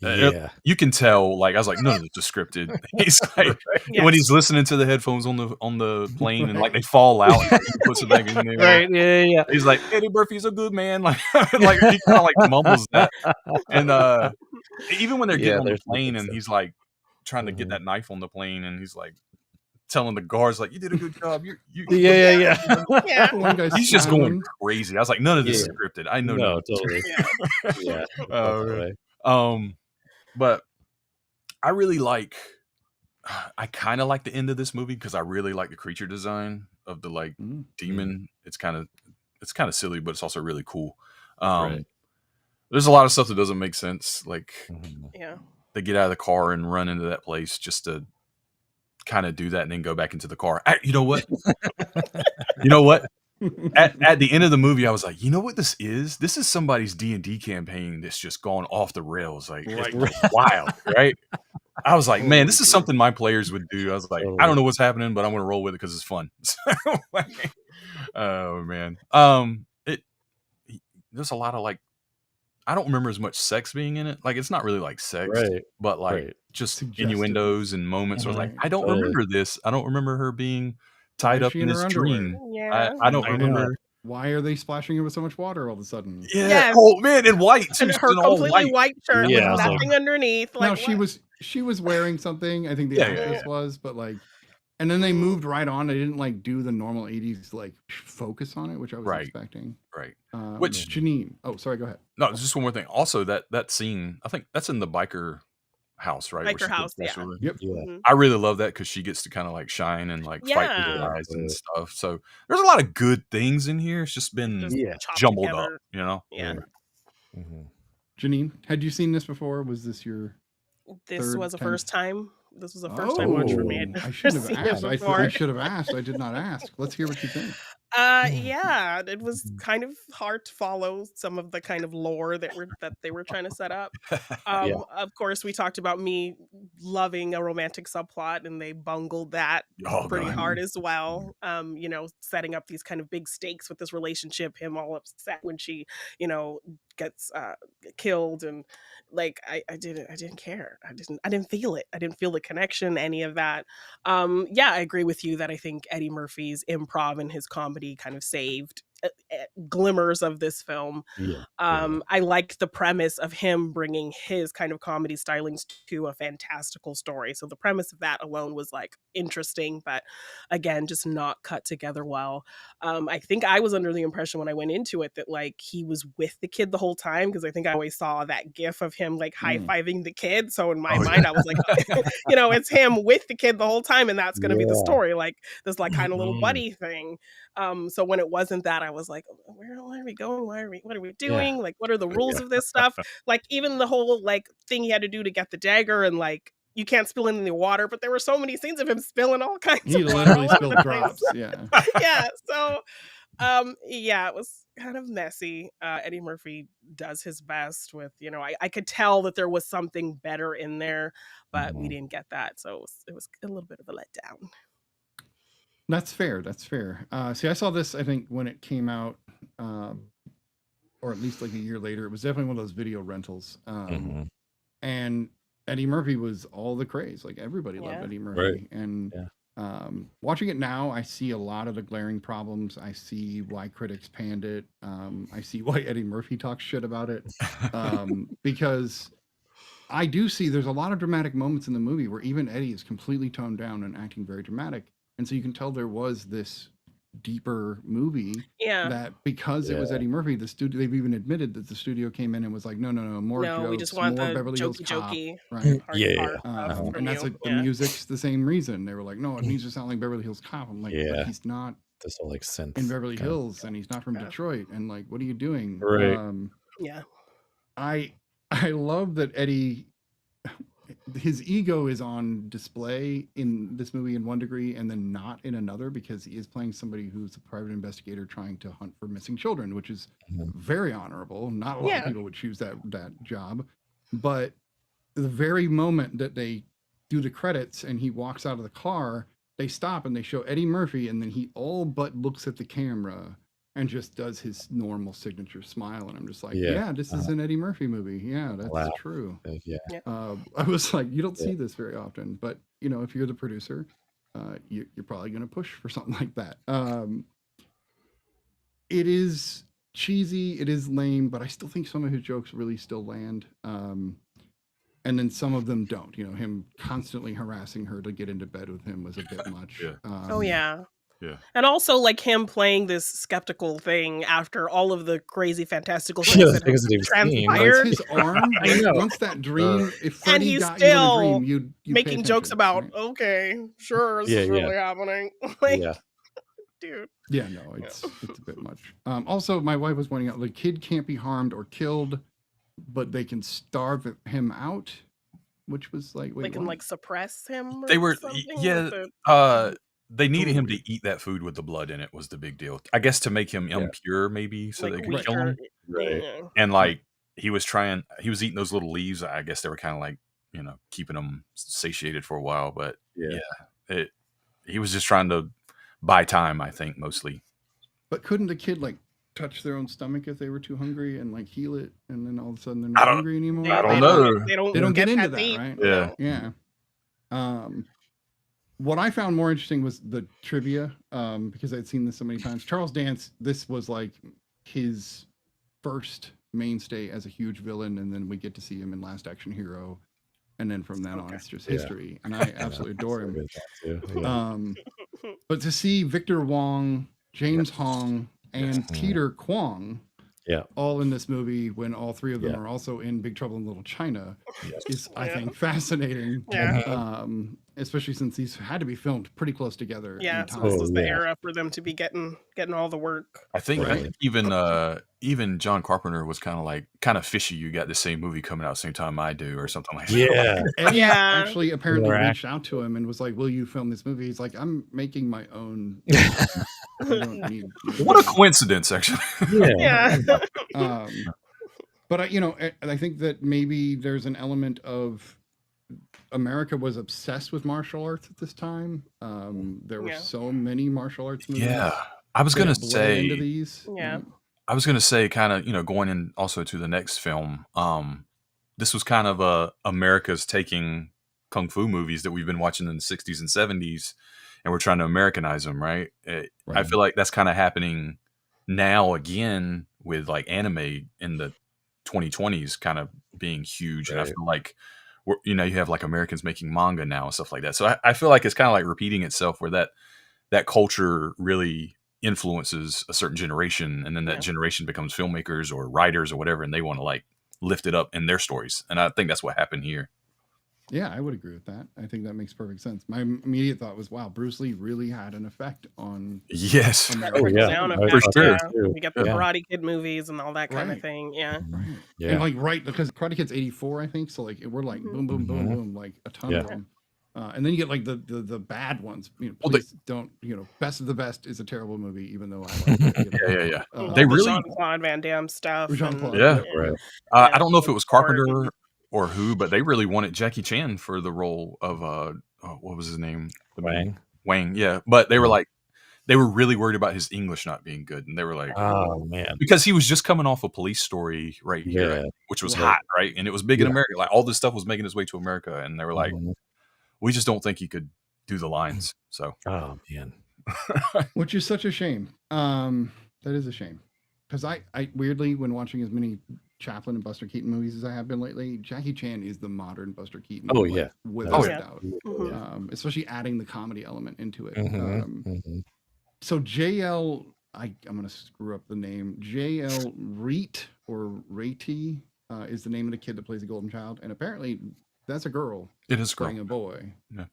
Speaker 5: Yeah.
Speaker 6: you can tell. Like I was like, none of this is scripted. He's like
Speaker 3: Yes.
Speaker 6: when he's listening to the headphones on the plane, and like they fall out, and he puts it back in there.
Speaker 5: Right. Yeah.
Speaker 6: He's like, Eddie Murphy's a good man. Like like he kind of like mumbles that, and even when they're getting on the
Speaker 5: there's
Speaker 6: plane, and
Speaker 5: something
Speaker 6: he's like trying to get that knife on the plane, and he's like telling the guards like, you did a good job. You
Speaker 5: Yeah.
Speaker 3: Yeah.
Speaker 2: One guy's
Speaker 6: He's just going
Speaker 2: smiling.
Speaker 6: crazy. I was like, none of this is
Speaker 5: Yeah.
Speaker 6: scripted. I know
Speaker 5: No,
Speaker 6: none.
Speaker 5: totally.
Speaker 3: Yeah.
Speaker 5: Yeah.
Speaker 6: Okay.
Speaker 5: Definitely.
Speaker 6: But I really like. I kind of like the end of this movie because I really like the creature design of the like demon. It's kind of silly, but it's also really cool.
Speaker 5: Right.
Speaker 6: There's a lot of stuff that doesn't make sense. Like
Speaker 3: Yeah.
Speaker 6: they get out of the car and run into that place just to kind of do that and then go back into the car. You know what? You know what? At the end of the movie, I was like, you know what this is? This is somebody's D&D campaign that's just gone off the rails. Like, it's wild, right? I was like, man, this is something my players would do. I was like, I don't know what's happening, but I'm going to roll with it because it's fun. Oh, man. There's a lot of like, I don't remember as much sex being in it. Like, it's not really like sex,
Speaker 5: Right.
Speaker 6: but like
Speaker 5: Right.
Speaker 6: just
Speaker 2: Suggestive.
Speaker 6: innuendos and moments. I was like,
Speaker 2: Right.
Speaker 6: I don't remember this. I don't remember her being tied
Speaker 2: is
Speaker 6: up
Speaker 2: she
Speaker 6: in
Speaker 2: in her
Speaker 6: this
Speaker 2: underwear?
Speaker 6: dream.
Speaker 3: Yeah.
Speaker 6: I don't
Speaker 5: I know.
Speaker 6: remember.
Speaker 2: Why are they splashing her with so much water all of a sudden?
Speaker 6: Yeah.
Speaker 3: Yes.
Speaker 6: Oh man, in white too.
Speaker 3: And
Speaker 6: She's
Speaker 3: her
Speaker 6: in all
Speaker 3: completely
Speaker 6: white.
Speaker 3: white shirt
Speaker 5: Yeah, I
Speaker 3: with
Speaker 5: was like-
Speaker 3: nothing underneath. Like
Speaker 2: No, she
Speaker 3: what?
Speaker 2: was wearing something. I think the
Speaker 6: Yeah, yeah,
Speaker 2: actress was, but like, and then they moved right on. They didn't like do the normal '80s like focus on it, which I was
Speaker 6: Right.
Speaker 2: expecting.
Speaker 6: Right.
Speaker 2: Which Janine? Oh, sorry. Go ahead.
Speaker 6: No, just one more thing. Also, that scene, I think that's in the biker house, right? Where
Speaker 3: Biker
Speaker 6: she gets
Speaker 3: house,
Speaker 6: dressed
Speaker 3: yeah.
Speaker 6: early.
Speaker 2: Yep.
Speaker 5: Yeah.
Speaker 3: Mhm.
Speaker 6: I really love that because she gets to kind of like shine and like fight with her
Speaker 3: Yeah.
Speaker 6: eyes and stuff. So there's a lot of good things in here. It's just been
Speaker 3: Just
Speaker 5: Yeah.
Speaker 3: chopped
Speaker 6: jumbled
Speaker 3: together.
Speaker 6: up, you know?
Speaker 3: Yeah.
Speaker 5: Mhm.
Speaker 2: Janine, had you seen this before? Was this your?
Speaker 3: This
Speaker 2: Third
Speaker 3: was a
Speaker 2: time.
Speaker 3: first time. This was a first time watch for me. I'd
Speaker 2: I
Speaker 3: never
Speaker 2: shouldn't
Speaker 3: seen
Speaker 2: have
Speaker 3: it
Speaker 2: asked. I
Speaker 3: before.
Speaker 2: should have asked. I did not ask. Let's hear what you think.
Speaker 3: Yeah, it was kind of hard to follow some of the kind of lore that they were trying to set up. Of course, we talked about me loving a romantic subplot, and they bungled that pretty
Speaker 6: God.
Speaker 3: hard as well. Setting up these kind of big stakes with this relationship, him all upset when she, gets killed, and like I didn't care. I didn't feel it. I didn't feel the connection, any of that. I agree with you that I think Eddie Murphy's improv and his comedy kind of saved glimmers of this film. I liked the premise of him bringing his kind of comedy stylings to a fantastical story. So the premise of that alone was like interesting, but again, just not cut together well. I think I was under the impression when I went into it that like he was with the kid the whole time, because I think I always saw that gif of him like high-fiving the kid. So in my mind, I was like, it's him with the kid the whole time, and that's going to be the story, like this like kind of little buddy thing. So when it wasn't that, I was like, where are we going? What are we doing? Like, what are the rules of this stuff? Like even the whole like thing he had to do to get the dagger, and like, you can't spill in the water, but there were so many scenes of him spilling all kinds
Speaker 2: He
Speaker 3: of water
Speaker 2: literally
Speaker 3: all over
Speaker 2: spilled
Speaker 3: the place.
Speaker 2: drops. Yeah.
Speaker 3: Yeah, so yeah, it was kind of messy. Eddie Murphy does his best with, I could tell that there was something better in there, but we didn't get that, so it was a little bit of a letdown.
Speaker 2: That's fair. That's fair. See, I saw this, I think, when it came out, or at least like a year later. It was definitely one of those video rentals. And Eddie Murphy was all the craze. Like everybody loved
Speaker 3: Yeah.
Speaker 2: Eddie Murphy.
Speaker 5: Right.
Speaker 2: And watching it now, I see a lot of the glaring problems. I see why critics panned it. I see why Eddie Murphy talks shit about it. Because I do see there's a lot of dramatic moments in the movie where even Eddie is completely toned down and acting very dramatic. And so you can tell there was this deeper movie
Speaker 3: Yeah.
Speaker 2: that because it was Eddie Murphy, the studio, they've even admitted that the studio came in and was like, no, more
Speaker 3: No,
Speaker 2: jokes,
Speaker 3: we just want
Speaker 2: more
Speaker 3: the
Speaker 2: Beverly Hills Cop,
Speaker 3: jokey,
Speaker 2: right?
Speaker 3: hard
Speaker 5: Yeah.
Speaker 3: part stuff from
Speaker 2: And that's
Speaker 3: you.
Speaker 2: like the
Speaker 3: Yeah.
Speaker 2: music's the same reason. They were like, no, it needs to sound like Beverly Hills Cop. I'm like,
Speaker 5: Yeah.
Speaker 2: but he's not
Speaker 5: This whole like synth
Speaker 2: in Beverly
Speaker 5: kind of-
Speaker 2: Hills and he's not from
Speaker 3: Yeah.
Speaker 2: Detroit. And like, what are you doing?
Speaker 5: Right.
Speaker 3: Yeah.
Speaker 2: I love that Eddie, his ego is on display in this movie in one degree and then not in another, because he is playing somebody who's a private investigator trying to hunt for missing children, which is very honorable. Not a lot of people would choose that job. But the very moment that they do the credits and he walks out of the car, they stop and they show Eddie Murphy, and then he all but looks at the camera and just does his normal signature smile. And I'm just like, yeah, this is an Eddie Murphy movie. Yeah, that's true.
Speaker 5: Yeah.
Speaker 2: I was like, you don't see this very often, but if you're the producer, you're probably going to push for something like that. It is cheesy, it is lame, but I still think some of his jokes really still land. And then some of them don't. Him constantly harassing her to get into bed with him was a bit much.
Speaker 3: Oh yeah.
Speaker 6: Yeah.
Speaker 3: And also like him playing this skeptical thing after all of the crazy fantastical things that
Speaker 5: things that
Speaker 3: have
Speaker 5: he's seen.
Speaker 3: transpired.
Speaker 2: His arm,
Speaker 5: I know.
Speaker 2: once that dream, if
Speaker 3: And
Speaker 2: Freddy
Speaker 3: he's
Speaker 2: got you in a
Speaker 3: still
Speaker 2: dream, you'd pay
Speaker 3: making jokes
Speaker 2: attention,
Speaker 3: about,
Speaker 2: right?
Speaker 3: okay, sure, this
Speaker 5: Yeah,
Speaker 3: is
Speaker 5: yeah.
Speaker 3: really happening. Like,
Speaker 5: Yeah.
Speaker 3: dude.
Speaker 2: Yeah, no, it's a bit much. Also, my wife was pointing out the kid can't be harmed or killed, but they can starve him out, which was like, wait,
Speaker 3: They can
Speaker 2: what?
Speaker 3: like suppress him or
Speaker 6: They were,
Speaker 3: something
Speaker 6: yeah.
Speaker 3: with the-
Speaker 6: They needed him to eat that food with the blood in it was the big deal. I guess to make him impure, maybe, so
Speaker 3: like
Speaker 6: they could kill
Speaker 3: weaker.
Speaker 6: him.
Speaker 5: Right.
Speaker 3: Yeah.
Speaker 6: And like he was eating those little leaves. I guess they were kind of like, keeping him satiated for a while. But he was just trying to buy time, I think, mostly.
Speaker 2: But couldn't the kid like touch their own stomach if they were too hungry and like heal it, and then all of a sudden they're not hungry anymore?
Speaker 6: I don't
Speaker 3: They
Speaker 6: know.
Speaker 3: They don't,
Speaker 2: They don't get into
Speaker 3: that
Speaker 2: that,
Speaker 3: deep.
Speaker 2: right?
Speaker 6: Yeah.
Speaker 2: Yeah. What I found more interesting was the trivia, because I'd seen this so many times. Charles Dance, this was like his first mainstay as a huge villain, and then we get to see him in Last Action Hero, and then from then on, it's just history, and I absolutely adore him. But to see Victor Wong, James Hong, and Peter Kwong all in this movie when all three of them are also in Big Trouble in Little China is, I think, fascinating.
Speaker 3: Yeah.
Speaker 2: Especially since these had to be filmed pretty close together.
Speaker 3: Yeah,
Speaker 2: in
Speaker 3: so
Speaker 2: time.
Speaker 3: this was the era for them to be getting all the work.
Speaker 6: I think even John Carpenter was kind of fishy. You got the same movie coming out at the same time I do, or something like that.
Speaker 5: Yeah.
Speaker 2: Eddie
Speaker 3: Yeah.
Speaker 2: actually apparently
Speaker 5: More
Speaker 2: reached out to him and was like, "Will you film this movie?" He's like, "I'm making my own. I don't need."
Speaker 6: What a coincidence, actually.
Speaker 3: Yeah.
Speaker 2: But I think that maybe there's an element of America was obsessed with martial arts at this time. There were so many martial arts movies.
Speaker 6: Yeah, I was gonna
Speaker 2: that bled
Speaker 6: say.
Speaker 2: into these.
Speaker 3: Yeah.
Speaker 6: I was gonna say, kind of, going in also to the next film. This was kind of America's taking kung fu movies that we've been watching in the 60s and 70s, and we're trying to Americanize them, right? I feel like that's kind of happening now again with like anime in the 2020s, kind of being huge, and I feel like you have like Americans making manga now and stuff like that. So I feel like it's kind of like repeating itself, where that culture really influences a certain generation, and then that generation becomes filmmakers or writers or whatever, and they want to like lift it up in their stories. And I think that's what happened here.
Speaker 2: Yeah, I would agree with that. I think that makes perfect sense. My immediate thought was, wow, Bruce Lee really had an effect on
Speaker 6: Yes,
Speaker 3: That
Speaker 2: American
Speaker 3: trickle
Speaker 5: yeah.
Speaker 3: down
Speaker 2: cinema.
Speaker 5: I
Speaker 6: for
Speaker 3: effect,
Speaker 5: thought
Speaker 6: sure.
Speaker 5: that
Speaker 3: yeah.
Speaker 5: too.
Speaker 3: You get the
Speaker 5: Yeah.
Speaker 3: Karate Kid movies and all that kind of
Speaker 2: Right.
Speaker 3: thing, yeah.
Speaker 5: Mhm.
Speaker 2: Right. And
Speaker 5: Yeah.
Speaker 2: like right because Karate Kid's 84, I think. So like we're like
Speaker 3: Mhm.
Speaker 2: boom, boom, boom,
Speaker 5: Mhm.
Speaker 2: boom, like a ton
Speaker 5: Yeah.
Speaker 2: of them. And then you get like the bad ones. You know,
Speaker 6: Well, they,
Speaker 2: please don't. You know, Best of the Best is a terrible movie, even though I like it. You know,
Speaker 6: yeah.
Speaker 3: All
Speaker 6: They
Speaker 3: the
Speaker 6: really,
Speaker 3: Jean-Claude Van Damme stuff and
Speaker 2: Jean-Claude.
Speaker 6: yeah.
Speaker 2: Yep.
Speaker 5: Right.
Speaker 6: I
Speaker 3: yeah,
Speaker 6: don't know if it
Speaker 3: Blood
Speaker 6: was
Speaker 3: Sport
Speaker 6: Carpenter
Speaker 3: and
Speaker 6: or who, but they really wanted Jackie Chan for the role of what was his name? The main
Speaker 5: Wang.
Speaker 6: Wang. Yeah, but they were
Speaker 5: Yeah.
Speaker 6: like they were really worried about his English not being good, and they were like
Speaker 5: Oh man.
Speaker 6: because he was just coming off a Police Story right here,
Speaker 5: Yeah.
Speaker 6: which was
Speaker 2: Right.
Speaker 6: hot, right? And it was big in
Speaker 5: Yeah.
Speaker 6: America. Like all this stuff was making its way to America, and they were like,
Speaker 5: Mhm.
Speaker 6: we just don't think he could do the lines. So
Speaker 5: Oh man.
Speaker 2: Which is such a shame. That is a shame. Because I weirdly, when watching as many Chaplin and Buster Keaton movies as I have been lately, Jackie Chan is the modern Buster Keaton.
Speaker 5: Oh
Speaker 2: like,
Speaker 5: yeah.
Speaker 2: without a
Speaker 3: yeah.
Speaker 2: doubt.
Speaker 3: Mhm.
Speaker 2: Especially adding the comedy element into it.
Speaker 5: Mm-hmm.
Speaker 2: So JL, I'm going to screw up the name. JL Reet or Rati is the name of the kid that plays the Golden Child. And apparently that's a girl
Speaker 6: it is
Speaker 2: playing
Speaker 6: girl.
Speaker 2: a boy
Speaker 6: Yeah.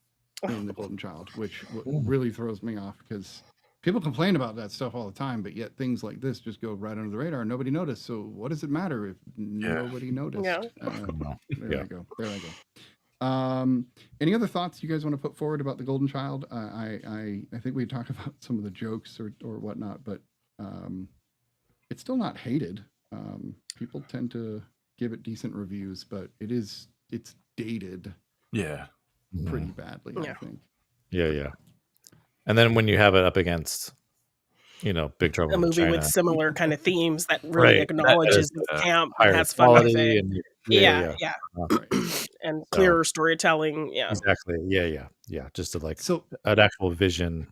Speaker 2: in the Golden Child, which really throws me off because people complain about that stuff all the time, but yet things like this just go right under the radar and nobody noticed. So what does it matter if nobody noticed?
Speaker 3: Yeah.
Speaker 2: There I go. There I go. Any other thoughts you guys want to put forward about the Golden Child? I think we talked about some of the jokes or whatnot, but it's still not hated. People tend to give it decent reviews, but it's dated
Speaker 6: Yeah.
Speaker 2: pretty badly, I
Speaker 3: Yeah.
Speaker 2: think.
Speaker 5: Yeah. And then when you have it up against, Big Trouble
Speaker 3: A
Speaker 5: in
Speaker 3: movie
Speaker 5: China,
Speaker 3: with similar kind of themes that really
Speaker 5: right?
Speaker 3: acknowledges
Speaker 6: is,
Speaker 3: its camp and
Speaker 5: Higher
Speaker 3: has fun with
Speaker 5: quality
Speaker 3: it.
Speaker 5: and
Speaker 3: Yeah.
Speaker 2: Right.
Speaker 3: And
Speaker 5: So
Speaker 3: clearer storytelling. Yeah.
Speaker 5: exactly. Yeah. Just to like
Speaker 2: So
Speaker 5: an actual vision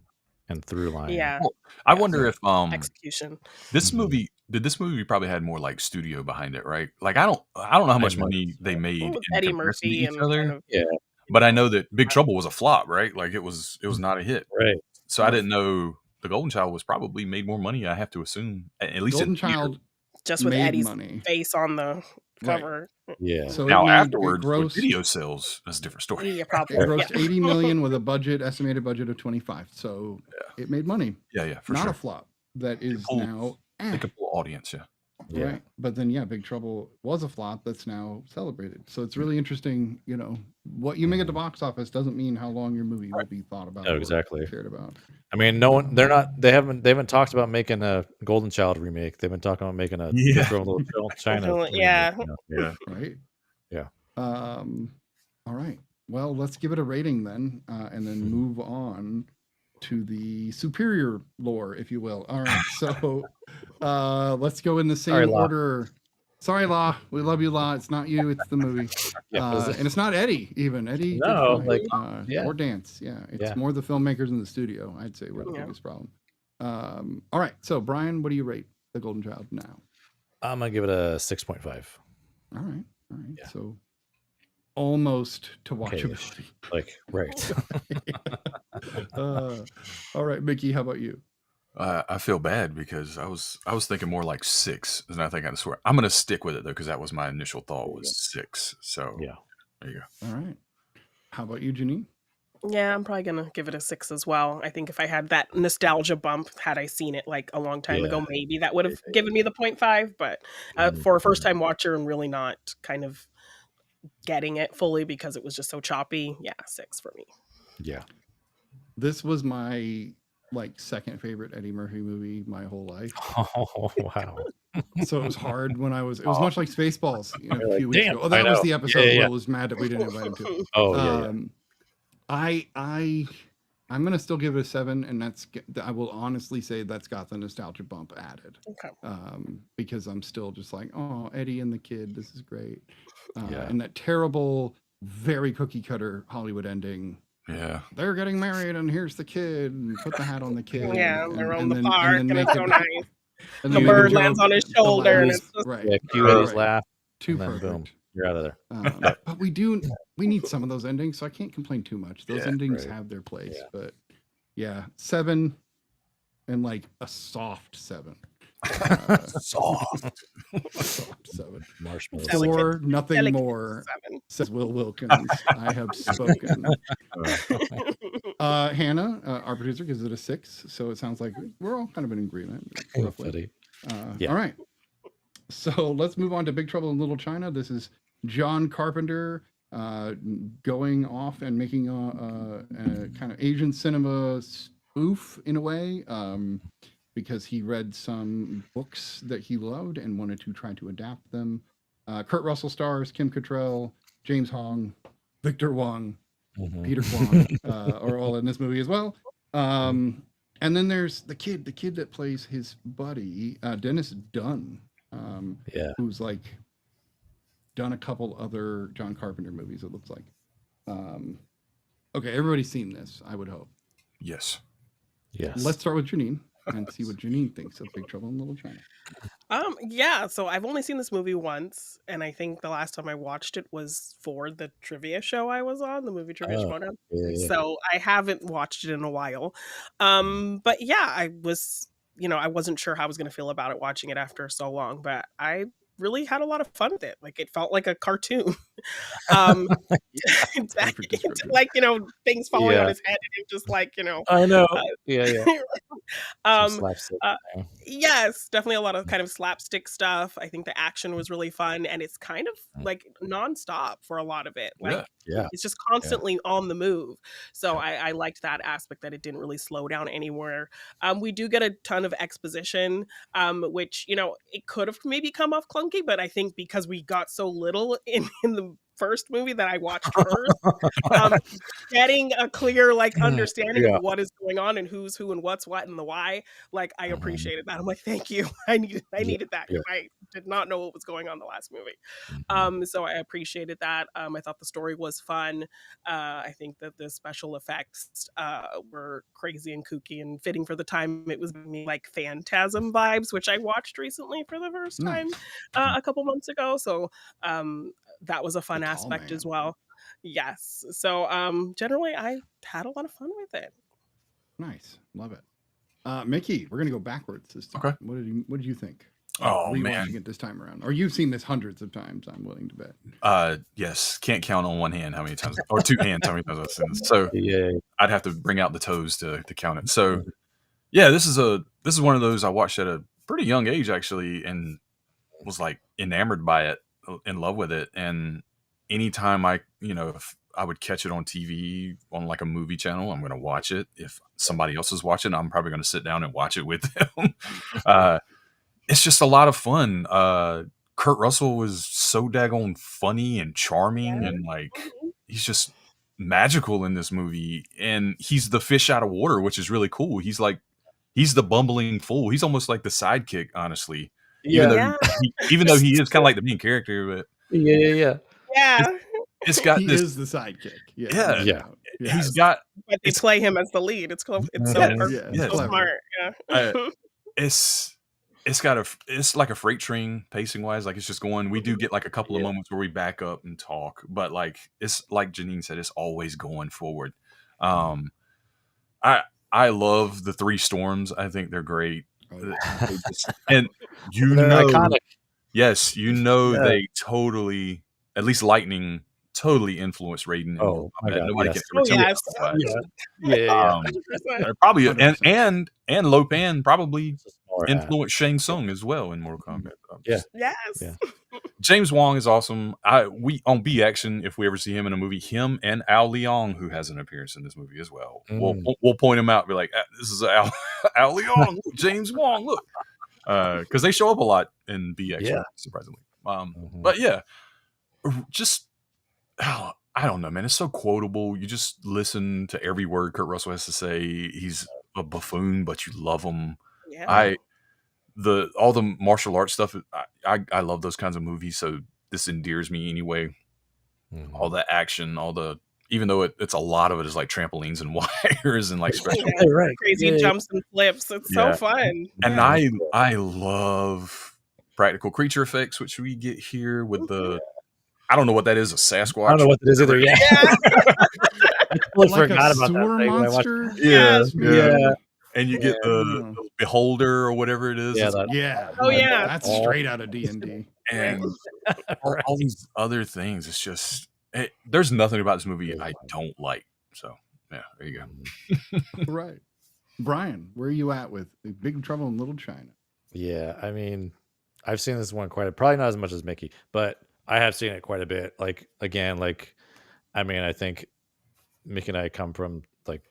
Speaker 5: and through line.
Speaker 3: Yeah.
Speaker 6: Well, I
Speaker 3: Yeah.
Speaker 6: wonder if
Speaker 3: Execution.
Speaker 6: this
Speaker 5: Mhm.
Speaker 6: movie probably had more like studio behind it, right? Like I don't know how much
Speaker 5: I know.
Speaker 6: money they made
Speaker 3: Well,
Speaker 6: in
Speaker 3: with Eddie
Speaker 6: comparison to
Speaker 3: Murphy
Speaker 6: each
Speaker 3: and
Speaker 6: other,
Speaker 3: kind of
Speaker 5: Yeah.
Speaker 6: but I know that Big Trouble was a flop, right? Like it was not a hit.
Speaker 5: Right.
Speaker 6: So I didn't know the Golden Child was probably made more money. I have to assume, at least in
Speaker 2: Golden
Speaker 6: the theater.
Speaker 2: Child
Speaker 3: just with
Speaker 2: made
Speaker 3: Eddie's
Speaker 2: money.
Speaker 3: face on the
Speaker 2: Right.
Speaker 3: cover.
Speaker 5: Yeah.
Speaker 2: So
Speaker 6: Now
Speaker 2: it
Speaker 6: afterwards, with
Speaker 2: grossed
Speaker 6: video sales, that's a different story.
Speaker 3: Yeah,
Speaker 2: it
Speaker 3: probably.
Speaker 2: grossed
Speaker 3: Yeah.
Speaker 2: 80 million with a estimated budget of 25. So it made money.
Speaker 6: Yeah, for
Speaker 2: Not
Speaker 6: sure.
Speaker 2: a flop. That is
Speaker 6: pulled-
Speaker 2: now
Speaker 6: They could pull audience, yeah.
Speaker 5: Yeah.
Speaker 2: right. But then Big Trouble was a flop that's now celebrated. So it's really interesting, what you make at the box office doesn't mean how long your movie will be thought about.
Speaker 5: No,
Speaker 2: or
Speaker 5: exactly.
Speaker 2: cared about.
Speaker 5: I mean, no one. They haven't talked about making a Golden Child remake. They've been talking about making a
Speaker 6: Yeah.
Speaker 5: Big Trouble in Little China. remake,
Speaker 3: Yeah.
Speaker 6: Yeah.
Speaker 2: Right.
Speaker 5: Yeah.
Speaker 2: All right. Well, let's give it a rating then, and then move on to the superior lore, if you will. All right. So let's go in the same
Speaker 5: Sorry, La.
Speaker 2: order. Sorry, La. We love you, La. It's not you. It's the movie.
Speaker 5: Yeah,
Speaker 2: And it's not Eddie, even. Eddie did
Speaker 5: No,
Speaker 2: fine.
Speaker 5: like, yeah.
Speaker 2: Or Dance. Yeah. It's
Speaker 5: Yeah.
Speaker 2: more the filmmakers in the studio, I'd say, were the
Speaker 3: Yeah.
Speaker 2: biggest problem. All right. So, Brian, what do you rate The Golden Child now?
Speaker 5: I'm gonna give it a 6.5.
Speaker 2: All right. All right.
Speaker 5: Yeah.
Speaker 2: So, almost to
Speaker 5: Okay-ish.
Speaker 2: watchability.
Speaker 5: Like right.
Speaker 2: All right, Mickey, how about you?
Speaker 6: I feel bad because I was thinking more like 6, and I think I swear I'm gonna stick with it though because that was my initial thought was 6. So
Speaker 5: Yeah.
Speaker 6: there you go.
Speaker 2: All right. How about you, Janine?
Speaker 3: Yeah, I'm probably gonna give it a 6 as well. I think if I had that nostalgia bump, had I seen it like a long time
Speaker 5: Yeah.
Speaker 3: ago, maybe that would have given me the 0.5. But
Speaker 5: Mhm.
Speaker 3: for a first time watcher and really not kind of getting it fully because it was just so choppy, 6 for me.
Speaker 5: Yeah.
Speaker 2: This was my second favorite Eddie Murphy movie my whole life.
Speaker 5: Oh wow.
Speaker 2: So it was hard when it was much like Spaceballs a
Speaker 5: You're like,
Speaker 2: few weeks
Speaker 5: "Damn,
Speaker 2: ago. Oh, that
Speaker 5: I
Speaker 2: was
Speaker 5: know.
Speaker 2: the episode
Speaker 5: Yeah,
Speaker 2: where
Speaker 5: yeah.
Speaker 2: I was mad that we didn't invite him to.
Speaker 5: Oh yeah.
Speaker 2: I'm gonna still give it a 7, and I will honestly say that's got the nostalgia bump added.
Speaker 3: Okay.
Speaker 2: Because I'm still just like, oh, Eddie and the kid, this is great.
Speaker 5: Yeah.
Speaker 2: And that terrible, very cookie cutter Hollywood ending.
Speaker 6: Yeah.
Speaker 2: They're getting married, and here's the kid, and put the hat on the kid.
Speaker 3: Yeah,
Speaker 2: and,
Speaker 3: they're on
Speaker 2: and
Speaker 3: the
Speaker 2: then,
Speaker 3: park,
Speaker 2: and
Speaker 3: and
Speaker 2: then
Speaker 3: it's
Speaker 2: make
Speaker 3: so
Speaker 2: it,
Speaker 3: nice.
Speaker 2: and
Speaker 3: The
Speaker 2: then make a
Speaker 3: bird
Speaker 2: joke,
Speaker 3: lands on his
Speaker 2: the
Speaker 3: shoulder, and
Speaker 2: laugh,
Speaker 3: it's just
Speaker 2: right.
Speaker 5: Yeah. Cue Eddie's
Speaker 2: Right.
Speaker 5: laugh,
Speaker 2: Too
Speaker 5: and then
Speaker 2: perfect.
Speaker 5: boom, you're out of there.
Speaker 2: But we need some of those endings, so I can't complain too much. Those
Speaker 6: Yeah,
Speaker 2: endings
Speaker 5: right.
Speaker 2: have their place,
Speaker 5: Yeah.
Speaker 2: but 7 and like a soft 7.
Speaker 6: Soft.
Speaker 2: 7.
Speaker 5: Marshmallow.
Speaker 3: Delicate.
Speaker 2: 4, nothing
Speaker 3: Delicate
Speaker 2: more,
Speaker 3: 7.
Speaker 2: says Will Wilkins. I have spoken. Hannah, our producer, gives it a 6. So it sounds like we're all kind of in agreement, roughly.
Speaker 5: Yeah.
Speaker 2: All right. So let's move on to Big Trouble in Little China. This is John Carpenter going off and making a kind of Asian cinema spoof in a way, because he read some books that he loved and wanted to try to adapt them. Kurt Russell stars, Kim Cattrall, James Hong, Victor Wong, Peter Kwong are all in this movie as well. And then there's the kid that plays his buddy, Dennis Dunn, who's like done a couple other John Carpenter movies, it looks like. Okay, everybody's seen this, I would hope.
Speaker 6: Yes.
Speaker 2: Let's start with Janine and see what Janine thinks of Big Trouble in Little China.
Speaker 3: Yeah, so I've only seen this movie once, and I think the last time I watched it was for the trivia show I was on, the movie trivia show. So I haven't watched it in a while. But yeah, I was, I wasn't sure how I was going to feel about it watching it after so long, but I really had a lot of fun with it. Like, it felt like a cartoon. Like, things falling on his head and him just like,
Speaker 5: I know.
Speaker 3: Yes, definitely a lot of kind of slapstick stuff. I think the action was really fun, and it's kind of like nonstop for a lot of it. Like, it's just constantly on the move. So I liked that aspect, that it didn't really slow down anywhere. We do get a ton of exposition, which, it could have maybe come off clunky, but I think because we got so little in the first movie that I watched first, getting a clear understanding of what is going on and who's who and what's what and the why, I appreciated that. I'm like, thank you. I needed that, because I did not know what was going on the last movie. So I appreciated that. I thought the story was fun. I think that the special effects were crazy and kooky and fitting for the time. It was me like Phantasm vibes, which I watched recently for the first time a couple months ago. So that was a fun aspect as well. Yes. So generally I had a lot of fun with it.
Speaker 2: Nice. Love it. Mickey, we're gonna go backwards this time.
Speaker 6: Okay.
Speaker 2: What did you think?
Speaker 6: Oh, man.
Speaker 2: Rewatching it this time around. Or you've seen this hundreds of times, I'm willing to bet.
Speaker 6: Yes. Can't count on one hand how many times, or two hands how many times I've seen this. So I'd have to bring out the toes to count it. So yeah, this is one of those I watched at a pretty young age, actually, and was like enamored by it, in love with it. And anytime if I would catch it on TV on like a movie channel, I'm going to watch it. If somebody else is watching, I'm probably going to sit down and watch it with them. It's just a lot of fun. Kurt Russell was so daggone funny and charming, and he's just magical in this movie. And he's the fish out of water, which is really cool. He's the bumbling fool. He's almost like the sidekick, honestly. Even though he is kind of like the main character, but it's got
Speaker 2: he is the sidekick.
Speaker 6: He's got.
Speaker 3: But they play him as the lead. It's so perfect. It's so smart.
Speaker 6: It's like a freight train pacing wise. Like, it's just going. We do get like a couple of moments where we back up and talk, but it's like Janine said, it's always going forward. I love the three storms. I think they're great. And
Speaker 5: iconic.
Speaker 6: Yes, they totally, at least Lightning, totally influenced Raiden. Nobody can ever tell probably, and Lopan probably influenced Shang Tsung as well in Mortal Kombat. James Wong is awesome. We on B Action, if we ever see him in a movie, him and Al Leong, who has an appearance in this movie as well, we'll point him out. Be like, this is Al Leong, James Wong, look, because they show up a lot in B Action, surprisingly. But yeah, just I don't know, man. It's so quotable. You just listen to every word Kurt Russell has to say. He's a buffoon, but you love him. All the martial arts stuff, I love those kinds of movies, so this endears me anyway. All the action, even though it's a lot of it is like trampolines and wires and like special
Speaker 3: crazy jumps and flips. It's so fun.
Speaker 6: And I love practical creature effects, which we get here with the I don't know what that is, a Sasquatch.
Speaker 5: I don't know what that is either.
Speaker 2: I forgot about
Speaker 5: sewer
Speaker 2: that monster.
Speaker 6: Yeah. and you get the beholder or whatever it is.
Speaker 5: Yeah,
Speaker 6: It's-
Speaker 5: that,
Speaker 2: Yeah.
Speaker 3: Oh, yeah.
Speaker 2: That's
Speaker 5: all-
Speaker 2: straight out of D&D.
Speaker 6: and
Speaker 5: Right.
Speaker 6: all these other things. It's just there's nothing about this movie I don't like. So yeah, there you go.
Speaker 2: Right. Brian, where are you at with Big Trouble in Little China?
Speaker 5: Yeah, I mean, I've seen this one probably not as much as Mickey, but I have seen it quite a bit. Like, again, like, I mean, I think Mickey and I come from like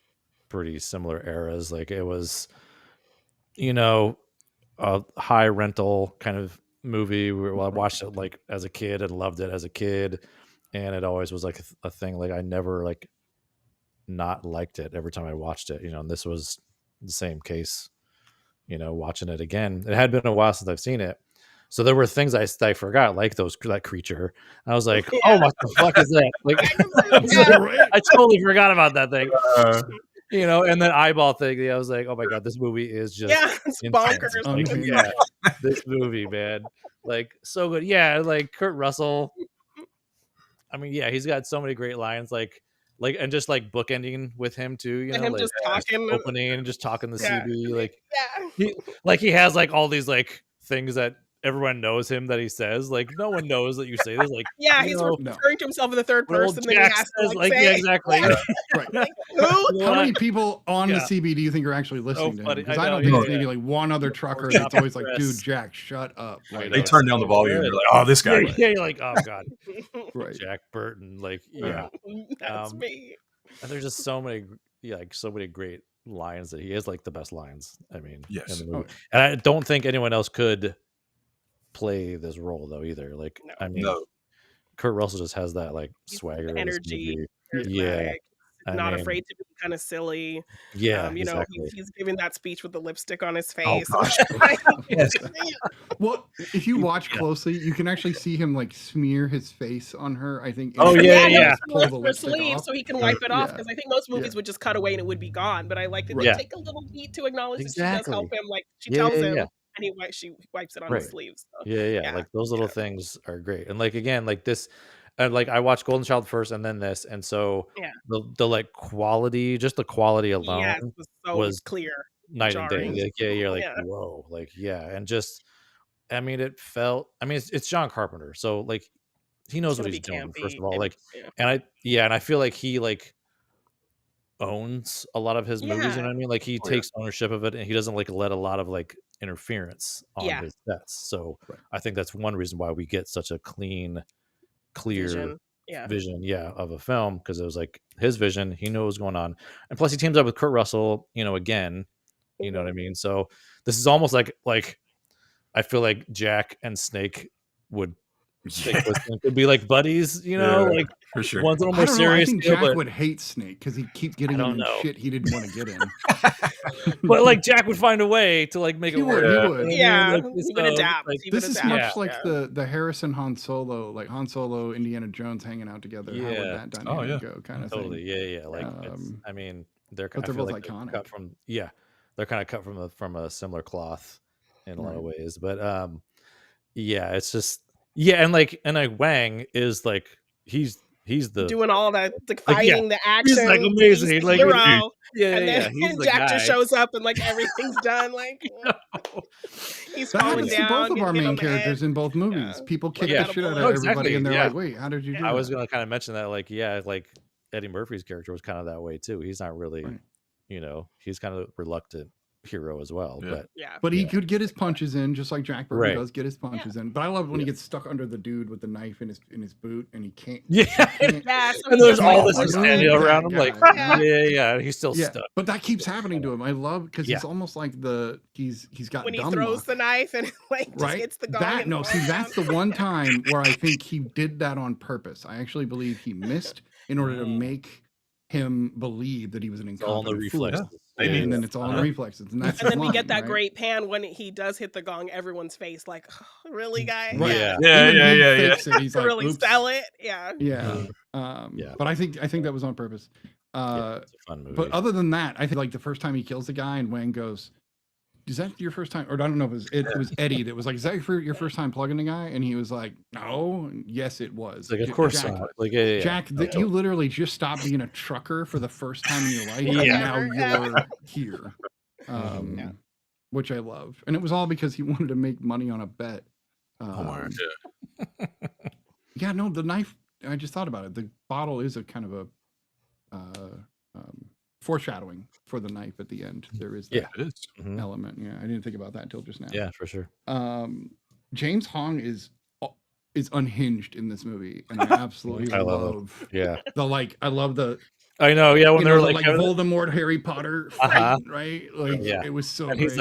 Speaker 5: pretty similar eras. Like, it was, a high rental kind of movie. I watched it like as a kid and loved it as a kid, and it always was like a thing. Like, I never like not liked it every time I watched it. And this was the same case. Watching it again, it had been a while since I've seen it, so there were things I forgot, like that creature. I was like, oh, what the fuck is that? Like, I totally forgot about that thing. And then eyeball thing. I was like, oh my god, this movie is just
Speaker 3: it's
Speaker 5: intense.
Speaker 3: bonkers.
Speaker 5: Like, yeah, this movie, man, like so good. Yeah, like Kurt Russell. I mean, yeah, he's got so many great lines, like and just like bookending with him too.
Speaker 3: Him
Speaker 5: like
Speaker 3: just talking,
Speaker 5: opening and just talking the CB, like
Speaker 3: yeah.
Speaker 5: he has like all these like things that everyone knows him that he says. Like, no one knows that you say this. Like,
Speaker 3: Yeah, he's referring to himself in the third
Speaker 5: Well,
Speaker 3: person. Then he
Speaker 5: Jack
Speaker 3: has to
Speaker 5: says,
Speaker 3: like,
Speaker 5: like,
Speaker 3: say,
Speaker 5: yeah, exactly.
Speaker 2: Right.
Speaker 3: like, who?
Speaker 2: How many people on the CB do you think are actually listening to him?
Speaker 5: funny.
Speaker 2: Because
Speaker 5: I
Speaker 2: I don't
Speaker 5: know,
Speaker 2: think
Speaker 5: yeah,
Speaker 2: it's maybe
Speaker 5: yeah.
Speaker 2: like one other trucker
Speaker 5: Or
Speaker 2: that's always
Speaker 5: Jack
Speaker 2: like,
Speaker 5: Press.
Speaker 2: dude, Jack, shut up. Like,
Speaker 6: They turn down the volume. They're like, oh, this guy.
Speaker 5: Yeah, you're like, oh god,
Speaker 2: right.
Speaker 5: Jack Burton. Like, yeah.
Speaker 3: That's me.
Speaker 5: And there's just so many, so many great lines that he has, like the best lines. I mean,
Speaker 6: Yes.
Speaker 5: in the movie. And I don't think anyone else could play this role though either. Like,
Speaker 3: No.
Speaker 5: I mean,
Speaker 6: No.
Speaker 5: Kurt Russell just has that like
Speaker 3: He's
Speaker 5: swagger, in this
Speaker 3: energy,
Speaker 5: movie. Yeah,
Speaker 3: charismatic,
Speaker 5: I
Speaker 3: not
Speaker 5: mean,
Speaker 3: afraid to be kind of silly.
Speaker 5: Yeah,
Speaker 3: Exactly. He's giving that speech with the lipstick on his
Speaker 6: Oh,
Speaker 3: face.
Speaker 6: gosh.
Speaker 4: Yes.
Speaker 2: Well, if you watch closely, you can actually see him like smear his face on her. I think.
Speaker 5: Oh, yeah, yeah.
Speaker 2: Pull the
Speaker 3: Her
Speaker 2: lipstick
Speaker 3: sleeve
Speaker 2: off.
Speaker 3: so he can wipe it off.
Speaker 2: Yeah.
Speaker 3: Because I think most movies
Speaker 2: Yeah.
Speaker 3: would just cut away and it would be gone. But I like that
Speaker 2: Right.
Speaker 3: they
Speaker 5: Yeah.
Speaker 3: take a little beat to acknowledge that she
Speaker 5: Exactly.
Speaker 3: does help him. Like she
Speaker 5: Yeah,
Speaker 3: tells
Speaker 5: yeah,
Speaker 3: him,
Speaker 5: yeah.
Speaker 3: and she wipes it on
Speaker 5: Right.
Speaker 3: his sleeves. So.
Speaker 5: Yeah.
Speaker 3: Yeah.
Speaker 5: Like those little things are great. And like again, like this, and like I watched Golden Child first and then this, and so
Speaker 3: Yeah.
Speaker 5: the like quality, just the quality
Speaker 3: Yes,
Speaker 5: alone
Speaker 3: was so
Speaker 5: was
Speaker 3: clear.
Speaker 5: night and
Speaker 3: jarring.
Speaker 5: day. Like, yeah, you're like,
Speaker 3: Yeah.
Speaker 5: whoa, like yeah, and just, I mean, it felt. I mean, it's John Carpenter, so like he knows what
Speaker 3: gonna
Speaker 5: he's
Speaker 3: be
Speaker 5: doing. First
Speaker 3: campy
Speaker 5: of all,
Speaker 3: and-
Speaker 5: like,
Speaker 3: yeah.
Speaker 5: and I feel like he like owns a lot of his movies. You
Speaker 3: Yeah.
Speaker 5: know what I mean? Like he
Speaker 6: Oh, yeah.
Speaker 5: takes ownership of it, and he doesn't like let a lot of like interference on
Speaker 3: Yeah.
Speaker 5: his sets. So
Speaker 2: Right.
Speaker 5: I think that's one reason why we get such a clear
Speaker 3: Vision. Yeah.
Speaker 5: vision, of a film, because it was like his vision. He knew what was going on, and plus he teams up with Kurt Russell. Again, you know what I mean. So this is almost like I feel like Jack and Snake would could be like buddies.
Speaker 6: Yeah,
Speaker 5: like
Speaker 6: for sure.
Speaker 5: one's a little
Speaker 2: I
Speaker 5: more
Speaker 2: don't know. I
Speaker 5: serious,
Speaker 2: think
Speaker 5: deal,
Speaker 2: Jack
Speaker 5: but,
Speaker 2: would hate Snake because he'd keep getting
Speaker 5: I
Speaker 2: him
Speaker 5: don't
Speaker 2: in
Speaker 5: know.
Speaker 2: shit he didn't want to get in.
Speaker 5: but like Jack would find a way to like make
Speaker 2: He
Speaker 5: it
Speaker 2: would,
Speaker 5: work.
Speaker 2: he
Speaker 5: you know
Speaker 2: would.
Speaker 5: what I mean?
Speaker 3: Yeah,
Speaker 5: Like,
Speaker 3: he would adapt.
Speaker 5: like,
Speaker 3: He would
Speaker 2: This is
Speaker 3: adapt.
Speaker 2: much
Speaker 5: Yeah.
Speaker 2: like the Harrison Han Solo, like Han Solo, Indiana Jones hanging out together. How would
Speaker 5: Yeah.
Speaker 2: that dynamic
Speaker 6: yeah.
Speaker 2: go? Kind of
Speaker 5: Totally,
Speaker 2: thing.
Speaker 5: yeah. Like, I mean, they're
Speaker 2: but
Speaker 5: I
Speaker 2: they're
Speaker 5: feel
Speaker 2: both
Speaker 5: like they're
Speaker 2: iconic.
Speaker 5: cut from they're kind of cut from a similar cloth in a lot of
Speaker 2: Right.
Speaker 5: ways. But yeah, it's just and like Wang is like he's the
Speaker 3: Doing all that, like
Speaker 5: Like, yeah,
Speaker 3: fighting the action.
Speaker 5: he's like amazing.
Speaker 3: He's the
Speaker 5: Like,
Speaker 3: hero.
Speaker 5: yeah,
Speaker 3: And then
Speaker 5: he's the
Speaker 3: Jack
Speaker 5: guy.
Speaker 3: just shows up and like everything's done. Like he's
Speaker 2: That
Speaker 3: falling
Speaker 2: happens to
Speaker 3: down.
Speaker 2: both of
Speaker 3: getting
Speaker 2: our
Speaker 3: hit
Speaker 2: main
Speaker 3: on the head.
Speaker 2: characters in both movies.
Speaker 3: Yeah.
Speaker 2: People kick
Speaker 5: Yeah.
Speaker 2: the shit out of
Speaker 5: No,
Speaker 2: everybody,
Speaker 5: exactly,
Speaker 2: and they're
Speaker 5: yeah.
Speaker 2: like, "Wait, how did you do
Speaker 5: I
Speaker 2: that?"
Speaker 5: was gonna kind of mention that, like, like Eddie Murphy's character was kind of that way too. He's not really,
Speaker 2: Right.
Speaker 5: he's kind of reluctant hero as well.
Speaker 6: Yeah.
Speaker 5: But
Speaker 3: Yeah.
Speaker 2: But he
Speaker 5: Yeah.
Speaker 2: could get his punches in, just like Jack Burton
Speaker 5: Right.
Speaker 2: does get his punches in. But I love when he gets stuck under the dude with the knife in his boot, and he can't.
Speaker 5: yeah,
Speaker 2: can't-
Speaker 3: Yeah. So
Speaker 5: and
Speaker 3: he
Speaker 5: there's
Speaker 3: just,
Speaker 5: all
Speaker 3: like,
Speaker 5: this
Speaker 2: like,
Speaker 5: standing
Speaker 2: move
Speaker 5: around
Speaker 2: that
Speaker 5: him, like,
Speaker 2: guy.
Speaker 5: yeah, he's still
Speaker 2: Yeah,
Speaker 5: stuck.
Speaker 2: but that keeps happening to him. I love because
Speaker 5: Yeah.
Speaker 2: he's almost like he's got
Speaker 3: when he
Speaker 2: dumb
Speaker 3: throws
Speaker 2: luck,
Speaker 3: the knife and like just
Speaker 2: right?
Speaker 3: hits the gong.
Speaker 2: That
Speaker 3: and
Speaker 2: no, see,
Speaker 3: falls
Speaker 2: that's
Speaker 3: down.
Speaker 2: the one time where I think he did that on purpose. I actually believe he missed in order to make him believe that he was an
Speaker 5: It's all in the
Speaker 2: incompetent fool.
Speaker 5: reflexes.
Speaker 6: They
Speaker 2: And
Speaker 6: need
Speaker 2: then it's all in the reflexes, and that's
Speaker 3: And then
Speaker 2: his
Speaker 3: we get
Speaker 2: line,
Speaker 3: that
Speaker 2: right?
Speaker 3: great pan when he does hit the gong. Everyone's face like, really, guy?
Speaker 2: Right.
Speaker 5: Yeah.
Speaker 6: Yeah,
Speaker 2: Even
Speaker 6: yeah,
Speaker 2: he
Speaker 6: yeah, yeah.
Speaker 2: fakes it. He's
Speaker 3: To
Speaker 2: like,
Speaker 3: really
Speaker 2: "Oops."
Speaker 3: sell it. Yeah.
Speaker 2: Yeah.
Speaker 5: Yeah.
Speaker 2: But I think that was on purpose.
Speaker 5: Yeah, it's a fun movie.
Speaker 2: But other than that, I think like the first time he kills the guy and Wang goes, "Is that your first time?" Or I don't know if it was Eddie that was like, "Is that your first time plugging the guy?" And he was like, "No." And yes, it was.
Speaker 5: It's like, of course
Speaker 2: Jack,
Speaker 5: not. Like, yeah.
Speaker 2: Jack, you literally just stopped being a trucker for the first time in your life, and
Speaker 5: Yeah.
Speaker 2: now you're here.
Speaker 3: Yeah.
Speaker 2: which I love. And it was all because he wanted to make money on a bet.
Speaker 6: Oh my god.
Speaker 2: Yeah, no, the knife, I just thought about it. The bottle is a kind of a foreshadowing for the knife at the end. There is that
Speaker 5: Yeah.
Speaker 6: It is.
Speaker 5: Mhm.
Speaker 2: element. Yeah, I didn't think about that until just now.
Speaker 5: Yeah, for sure.
Speaker 2: James Hong is unhinged in this movie, and I absolutely
Speaker 5: I love
Speaker 2: love
Speaker 5: Yeah.
Speaker 2: I love the
Speaker 5: I know. Yeah, when
Speaker 2: you
Speaker 5: they
Speaker 2: know,
Speaker 5: were
Speaker 2: the,
Speaker 5: like,
Speaker 2: like Voldemort Harry Potter fight,
Speaker 5: Uh-huh.
Speaker 2: right? Like
Speaker 5: Yeah.
Speaker 2: it was so
Speaker 5: and
Speaker 2: great.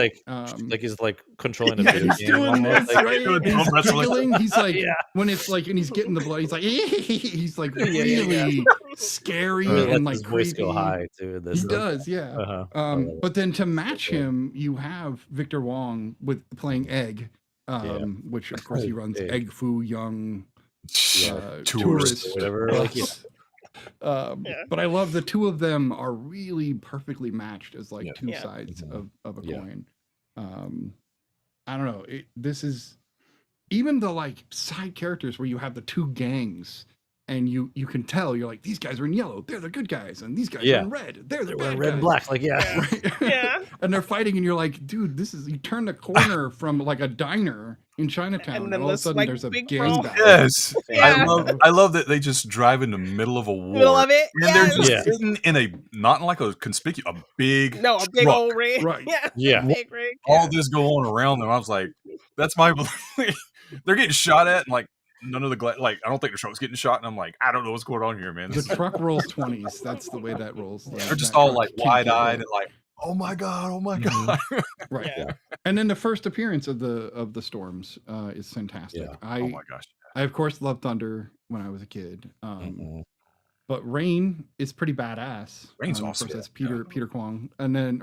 Speaker 5: he's like controlling a
Speaker 2: Yeah,
Speaker 5: video
Speaker 2: he's
Speaker 5: game
Speaker 2: doing
Speaker 5: almost.
Speaker 2: this,
Speaker 5: Like,
Speaker 2: right?
Speaker 6: doing
Speaker 2: He's
Speaker 6: thumb wrestling.
Speaker 2: giggling. He's like,
Speaker 5: Yeah.
Speaker 2: when it's like, and he's getting the blood. He's like, he's like
Speaker 5: Yeah, yeah,
Speaker 2: really scary
Speaker 5: he
Speaker 2: and
Speaker 5: lets
Speaker 2: like
Speaker 5: his voice
Speaker 2: creepy.
Speaker 5: go high too. In this
Speaker 2: He
Speaker 5: stuff.
Speaker 2: does, yeah.
Speaker 5: Uh-huh. I love it.
Speaker 2: But then to match
Speaker 5: good.
Speaker 2: him, you have Victor Wong with playing Egg, which of course he runs
Speaker 5: Egg.
Speaker 2: Egg Foo Young
Speaker 6: Tourist.
Speaker 2: tourist
Speaker 5: Whatever, like,
Speaker 2: bus. But I love the two of them are really perfectly matched as like
Speaker 6: Yeah.
Speaker 2: two
Speaker 3: Yeah.
Speaker 2: sides of a
Speaker 5: Yeah.
Speaker 2: coin. I don't know. This is even the like side characters where you have the two gangs and you can tell you're like, these guys are in yellow, they're the good guys, and these guys are in red, they're the
Speaker 5: They were
Speaker 2: bad
Speaker 5: red
Speaker 2: guys.
Speaker 5: and black. Like, yeah.
Speaker 2: Right?
Speaker 3: Yeah.
Speaker 2: And they're fighting, and you're like, dude, this is, you turn the corner from like a diner in Chinatown,
Speaker 3: And
Speaker 2: and,
Speaker 3: then
Speaker 2: all of a
Speaker 3: this,
Speaker 2: sudden
Speaker 3: like,
Speaker 2: there's a
Speaker 3: big
Speaker 2: gang
Speaker 3: brawl.
Speaker 2: battle.
Speaker 6: Yes.
Speaker 3: Yeah.
Speaker 6: I love that they just drive in the middle of a war.
Speaker 3: Middle of it.
Speaker 6: And they're just
Speaker 5: Yeah.
Speaker 6: sitting in a, not in like a conspicuous, a big
Speaker 3: No, a big
Speaker 6: truck.
Speaker 3: old rig.
Speaker 2: Right.
Speaker 3: Yeah.
Speaker 5: Yeah.
Speaker 3: Big rig.
Speaker 6: All this going around them. I was like, that's my they're getting shot at, and like none of the like I don't think the truck's getting shot, and I'm like, I don't know what's going on here, man.
Speaker 2: The truck rolls 20s. That's the way that rolls.
Speaker 6: They're just all like wide-eyed and like, oh my god, oh my god.
Speaker 2: Right.
Speaker 3: Yeah.
Speaker 2: And then the first appearance of the Storms is fantastic.
Speaker 5: Yeah.
Speaker 6: Oh my gosh.
Speaker 2: I of course loved Thunder when I was a kid. But Rain is pretty badass.
Speaker 6: Rain's
Speaker 2: Of
Speaker 6: awesome.
Speaker 2: course, that's Peter Kwong. And then,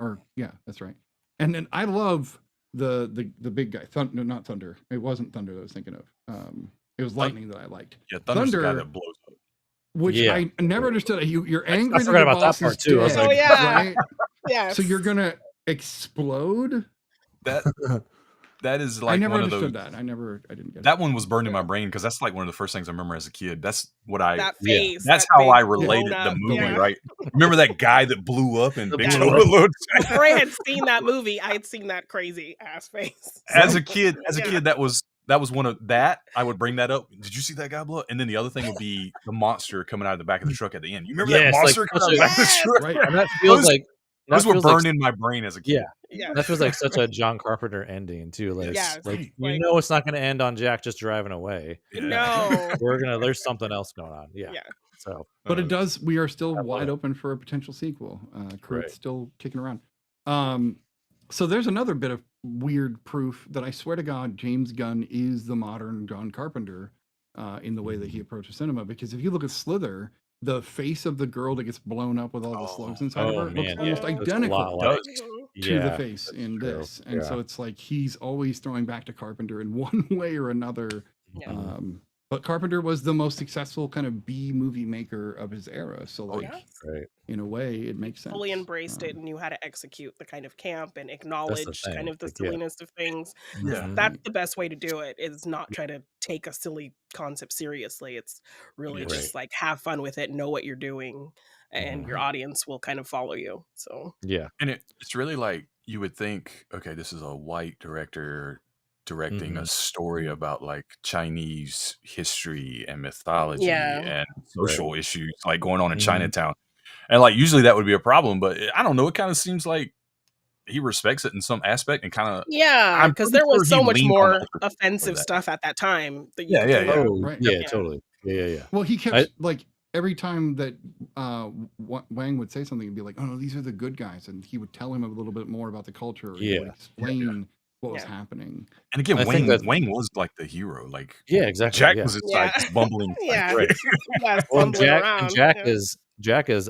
Speaker 2: that's right. And then I love the big guy. Not Thunder. It wasn't Thunder that I was thinking of. It was Lightning that I liked.
Speaker 6: Yeah, Thunder's the guy
Speaker 2: Thunder-
Speaker 6: that blows up.
Speaker 2: Which
Speaker 5: Yeah.
Speaker 2: I never understood. You're angry
Speaker 5: I
Speaker 2: that
Speaker 5: forgot
Speaker 2: your
Speaker 5: about that
Speaker 2: boss
Speaker 5: part,
Speaker 2: is
Speaker 5: too. I was
Speaker 2: dead,
Speaker 3: like- Oh, yeah.
Speaker 2: right?
Speaker 3: Yeah.
Speaker 2: So you're gonna explode?
Speaker 6: That is
Speaker 2: I
Speaker 6: like
Speaker 2: never
Speaker 6: one of those.
Speaker 2: understood that. I didn't get
Speaker 6: That one was burned in my brain because that's like one of the first things I remember as a kid. That's what I.
Speaker 3: That face.
Speaker 6: That's
Speaker 3: that
Speaker 6: how I
Speaker 3: big
Speaker 6: related
Speaker 3: blown
Speaker 6: the
Speaker 3: up,
Speaker 6: movie,
Speaker 3: yeah.
Speaker 6: right? Remember that guy that blew up in
Speaker 5: The
Speaker 6: Big
Speaker 5: blew
Speaker 6: Trouble
Speaker 5: up.
Speaker 6: in Little
Speaker 3: Before I had seen that movie, I had seen that crazy ass face.
Speaker 6: As a kid,
Speaker 3: Yeah.
Speaker 6: that was one of that. I would bring that up. Did you see that guy blow up? And then the other thing would be the monster coming out of the back of the truck at the end. You remember
Speaker 5: Yes,
Speaker 6: that
Speaker 5: like,
Speaker 6: monster coming out of the back of the
Speaker 3: Yes!
Speaker 6: truck?
Speaker 2: Right.
Speaker 5: And that feels
Speaker 6: Those-
Speaker 5: like
Speaker 6: Those were
Speaker 5: feels like-
Speaker 6: burned in my brain as a kid.
Speaker 5: Yeah.
Speaker 3: Yeah.
Speaker 5: That feels like such a John Carpenter ending too. Like,
Speaker 3: Yes.
Speaker 5: like
Speaker 2: Right.
Speaker 5: you
Speaker 3: Like-
Speaker 5: know, it's not going to end on Jack just driving away.
Speaker 6: Yeah.
Speaker 3: No.
Speaker 5: There's something else going on. Yeah.
Speaker 3: Yeah.
Speaker 5: So,
Speaker 2: But it does. We are still
Speaker 5: love
Speaker 2: wide
Speaker 5: it.
Speaker 2: open for a potential sequel. Kurt's
Speaker 5: Right.
Speaker 2: still kicking around. So there's another bit of weird proof that I swear to God, James Gunn is the modern John Carpenter in the way that he approaches cinema. Because if you look at Slither, the face of the girl that gets blown up with all the slugs inside of her looks
Speaker 5: man,
Speaker 2: almost
Speaker 3: yeah.
Speaker 5: That's a
Speaker 2: identical
Speaker 5: lot like-
Speaker 2: to the face in
Speaker 5: true.
Speaker 2: this. And
Speaker 5: Yeah.
Speaker 2: so it's like he's always throwing back to Carpenter in one way or another.
Speaker 3: Yeah.
Speaker 2: But Carpenter was the most successful kind of B movie maker of his era. So like
Speaker 3: Yes.
Speaker 5: right.
Speaker 2: in a way it makes sense.
Speaker 3: Fully embraced it and knew how to execute the kind of camp and acknowledge
Speaker 5: thing,
Speaker 3: kind of the
Speaker 5: like, yeah.
Speaker 3: silliness of things.
Speaker 6: Yeah.
Speaker 3: That's the best way to do it, is not try to take a silly concept seriously. It's really
Speaker 6: Right.
Speaker 3: just like have fun with it, know what you're doing, and your audience will kind of follow you. So
Speaker 5: Yeah.
Speaker 6: And it's really like you would think, okay, this is a white director directing a story about like Chinese history and mythology
Speaker 3: Yeah.
Speaker 6: and social issues like going on in
Speaker 5: Mhm.
Speaker 6: Chinatown. And like usually that would be a problem, but I don't know, it kind of seems like he respects it in some aspect and kind of
Speaker 3: yeah,
Speaker 6: I'm
Speaker 3: because
Speaker 6: pretty
Speaker 3: there was
Speaker 6: sure
Speaker 3: so
Speaker 6: he
Speaker 3: much
Speaker 6: leaned on
Speaker 3: more
Speaker 6: other people
Speaker 3: offensive
Speaker 6: for that.
Speaker 3: stuff at that time that you
Speaker 6: Yeah,
Speaker 3: could
Speaker 6: yeah,
Speaker 3: think
Speaker 6: yeah.
Speaker 3: of.
Speaker 5: Oh,
Speaker 2: Right.
Speaker 5: yeah,
Speaker 3: Yeah.
Speaker 5: totally. Yeah.
Speaker 2: Well, he kept
Speaker 5: I-
Speaker 2: like every time that Wang would say something, he'd be like, "Oh no, these are the good guys," and he would tell him a little bit more about the culture. Or he would
Speaker 5: Yeah.
Speaker 2: explain what was
Speaker 3: Yeah.
Speaker 2: happening.
Speaker 6: and again
Speaker 5: I think
Speaker 6: Wayne was like the hero. Like
Speaker 5: Yeah, exactly.
Speaker 6: Jack
Speaker 5: yeah.
Speaker 6: was his
Speaker 3: Yeah.
Speaker 6: side just bumbling.
Speaker 3: Yeah.
Speaker 5: Right.
Speaker 3: Yeah,
Speaker 5: Well,
Speaker 3: fumbling around.
Speaker 5: Jack
Speaker 3: Yeah.
Speaker 5: is